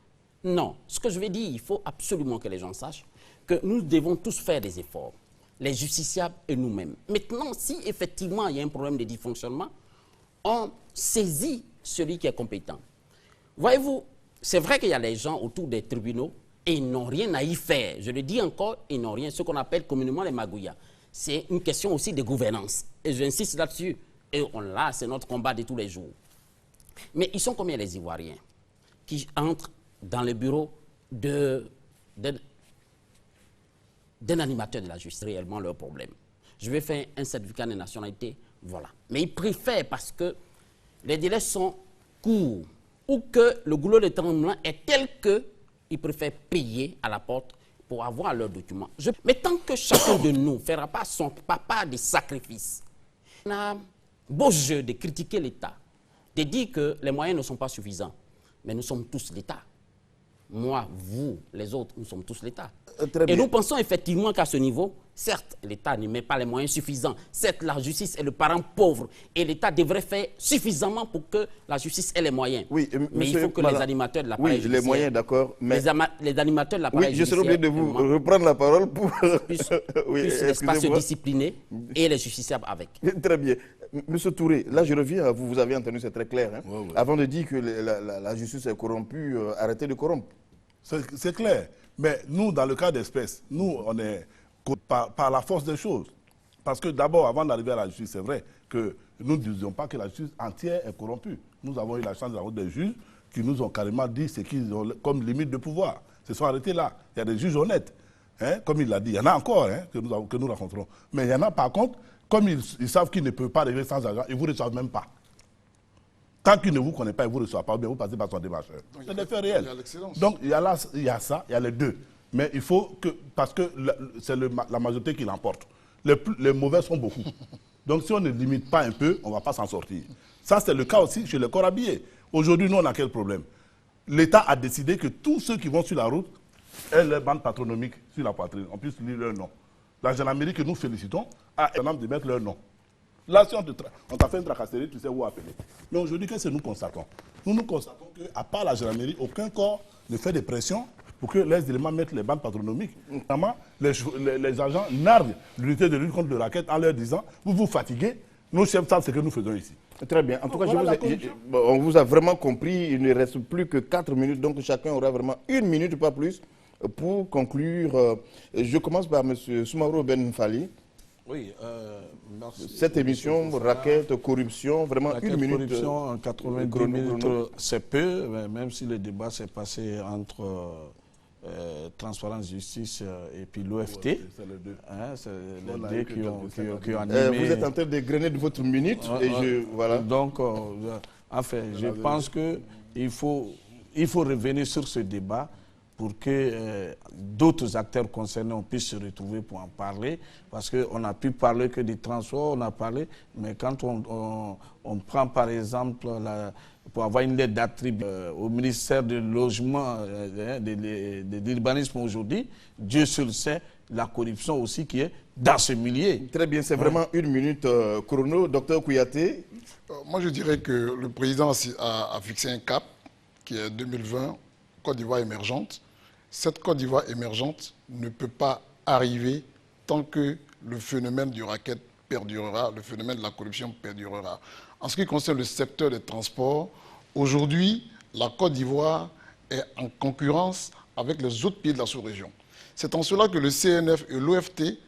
Non. Ce que je veux dire, il faut absolument que les gens sachent que nous devons tous faire des efforts. Les justiciables et nous-mêmes. Maintenant, si effectivement il y a un problème de dysfonctionnement, on saisit celui qui est compétent. Voyez-vous, c'est vrai qu'il y a des gens autour des tribunaux et ils n'ont rien à y faire. Je le dis encore, ils n'ont rien, ce qu'on appelle communément les magouillas. C'est une question aussi de gouvernance. Et j'insiste là-dessus. Et là, c'est notre combat de tous les jours. Mais ils sont combien les Ivoiriens qui entrent dans le bureau d'un animateur de la justice, réellement leur problème. Je vais faire un certificat de nationalité, voilà. Mais ils préfèrent parce que les délais sont courts ou que le goulot de tremblement est tel qu'ils préfèrent payer à la porte pour avoir leurs documents. Mais tant que chacun de nous ne fera pas son papa de sacrifice, on a beau jeu de critiquer l'État, de dire que les moyens ne sont pas suffisants, mais nous sommes tous l'État. Moi, vous, les autres, nous sommes tous l'État. Et nous pensons effectivement qu'à ce niveau, certes, l'État ne met pas les moyens suffisants. Certes, la justice est le parent pauvre. Et l'État devrait faire suffisamment pour que la justice ait les moyens. Oui, mais il faut que les animateurs de l'appareil judiciaire... Oui, les moyens, d'accord. Mais... Les animateurs de l'appareil judiciaire... Oui, je serais obligé de vous reprendre la parole pour... puissent se discipliner et les justiciables avec. Très bien. Monsieur Touré, là je reviens à vous, vous avez entendu, c'est très clair. Hein? Ouais. Avant de dire que la justice est corrompue, arrêtez de corrompre. C'est clair. Mais nous, dans le cas d'espèce, nous, on est par la force des choses. Parce que d'abord, avant d'arriver à la justice, c'est vrai que nous ne disions pas que la justice entière est corrompue. Nous avons eu la chance d'avoir des juges qui nous ont carrément dit ce qu'ils ont comme limite de pouvoir. Ils se sont arrêtés là. Il y a des juges honnêtes, hein, comme il l'a dit. Il y en a encore hein, que nous rencontrons. Mais il y en a par contre, comme ils savent qu'ils ne peuvent pas régler sans argent, ils ne vous reçoivent même pas. Tant qu'il ne vous connaît pas, il ne vous reçoit pas, ou bien vous passez par son démarcheur. C'est des faits réels. Donc il y a ça, il y a les deux. Mais il faut que, parce que c'est la majorité qui l'emporte. Les mauvais sont beaucoup. Donc si on ne limite pas un peu, on ne va pas s'en sortir. Ça, c'est le cas aussi chez les corps habillés. Aujourd'hui, nous, on a quel problème? L'État a décidé que tous ceux qui vont sur la route aient leur bande patronymique sur la poitrine. On puisse lire leur nom. La gendarmerie que nous félicitons a un de mettre leur nom. Là, si on t'a fait une tracasserie, tu sais où appeler. Mais aujourd'hui, qu'est-ce que nous constatons? Nous constatons qu'à part la gendarmerie, aucun corps ne fait de pression pour que les éléments mettent les bandes patronymiques. Notamment, les agents narguent l'unité de lutte contre le racket en leur disant « Vous vous fatiguez, nos chefs savent ce que nous faisons ici ». Très bien. En tout cas, on vous a vraiment compris. Il ne reste plus que 4 minutes, donc chacun aura vraiment 1 minute, pas plus, pour conclure. Je commence par M. Soumaoro Ben Fali. Oui, merci. Cette émission, raquette, corruption, vraiment raquette, 1 minute. Corruption en 90 minutes, c'est peu, même si le débat s'est passé entre Transparence Justice et puis l'OFT. Ouais, c'est les deux. C'est les deux qui ont animé. Vous êtes en train de grainer de votre minute. Voilà. Donc, enfin, je pense qu'il faut revenir sur ce débat pour que d'autres acteurs concernés puissent se retrouver pour en parler. Parce qu'on a pu parler que des transports, on a parlé, mais quand on prend par exemple, pour avoir une lettre d'attribut au ministère du Logement, de l'urbanisme aujourd'hui, Dieu seul sait la corruption aussi qui est dans ce milieu. Très bien, c'est vraiment 1 minute chrono. Docteur Kouyaté. Moi je dirais que le président a fixé un cap qui est 2020, Côte d'Ivoire émergente. Cette Côte d'Ivoire émergente ne peut pas arriver tant que le phénomène du racket perdurera, le phénomène de la corruption perdurera. En ce qui concerne le secteur des transports, aujourd'hui, la Côte d'Ivoire est en concurrence avec les autres pays de la sous-région. C'est en cela que le CNF et l'OFT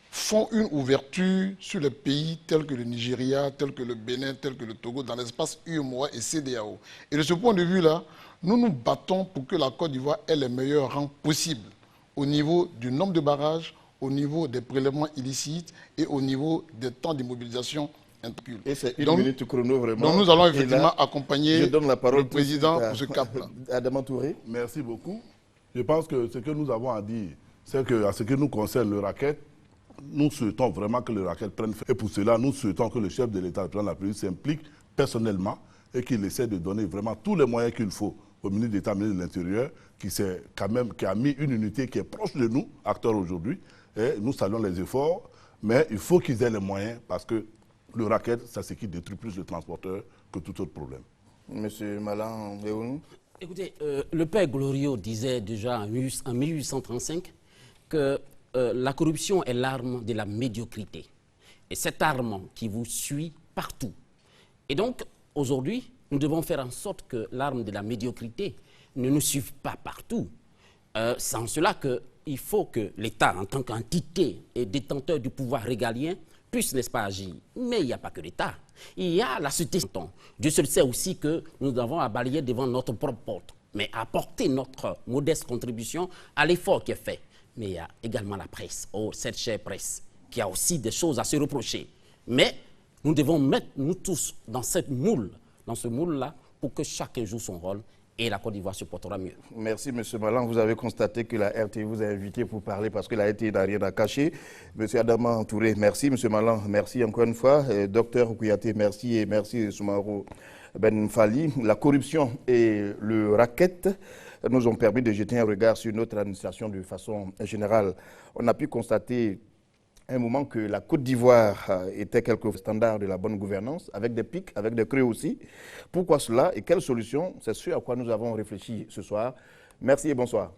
font une ouverture sur les pays tels que le Nigeria, tels que le Bénin, tels que le Togo, dans l'espace UEMOA et CEDEAO. Et de ce point de vue-là, nous nous battons pour que la Côte d'Ivoire ait les meilleurs rangs possibles au niveau du nombre de barrages, au niveau des prélèvements illicites et au niveau des temps d'immobilisation. Et c'est 1 minute chrono vraiment. Donc nous allons effectivement accompagner le président pour ce cap-là. Adama Touré. Merci beaucoup. Je pense que ce que nous avons à dire, c'est qu'à ce qui nous concerne le racket, nous souhaitons vraiment que le racket prenne fin. Et pour cela, nous souhaitons que le chef de l'État, le président de la République, s'implique personnellement et qu'il essaie de donner vraiment tous les moyens qu'il faut au ministre d'État, ministre de l'Intérieur, qui a mis une unité qui est proche de nous, acteur aujourd'hui. Et nous saluons les efforts, mais il faut qu'ils aient les moyens parce que le racket, c'est ce qui détruit plus de transporteurs que tout autre problème. Monsieur Malan Léon. Écoutez, le père Glorieux disait déjà en 1835 que la corruption est l'arme de la médiocrité. Et cette arme qui vous suit partout. Et donc, aujourd'hui, nous devons faire en sorte que l'arme de la médiocrité ne nous suive pas partout. C'est en cela qu'il faut que l'État, en tant qu'entité et détenteur du pouvoir régalien, puisse, n'est-ce pas, agir. Mais il n'y a pas que l'État. Il y a la société. Dieu seul sait aussi que nous avons à balayer devant notre propre porte, mais apporter notre modeste contribution à l'effort qui est fait. Mais il y a également la presse, cette chère presse, qui a aussi des choses à se reprocher. Mais nous devons mettre, nous tous, dans ce moule-là, pour que chacun joue son rôle et la Côte d'Ivoire se portera mieux. Merci, M. Malan. Vous avez constaté que la RTI vous a invité pour parler parce que la RTI n'a rien à cacher. M. Adama Touré, merci. M. Malan, merci encore une fois. Docteur Kouyaté, merci. Et merci, Soumaoro Ben Fali. La corruption et le racket nous ont permis de jeter un regard sur notre administration de façon générale. On a pu constater un moment que la Côte d'Ivoire était quelque standard de la bonne gouvernance, avec des pics, avec des creux aussi. Pourquoi cela et quelles solutions? C'est ce à quoi nous avons réfléchi ce soir. Merci et bonsoir.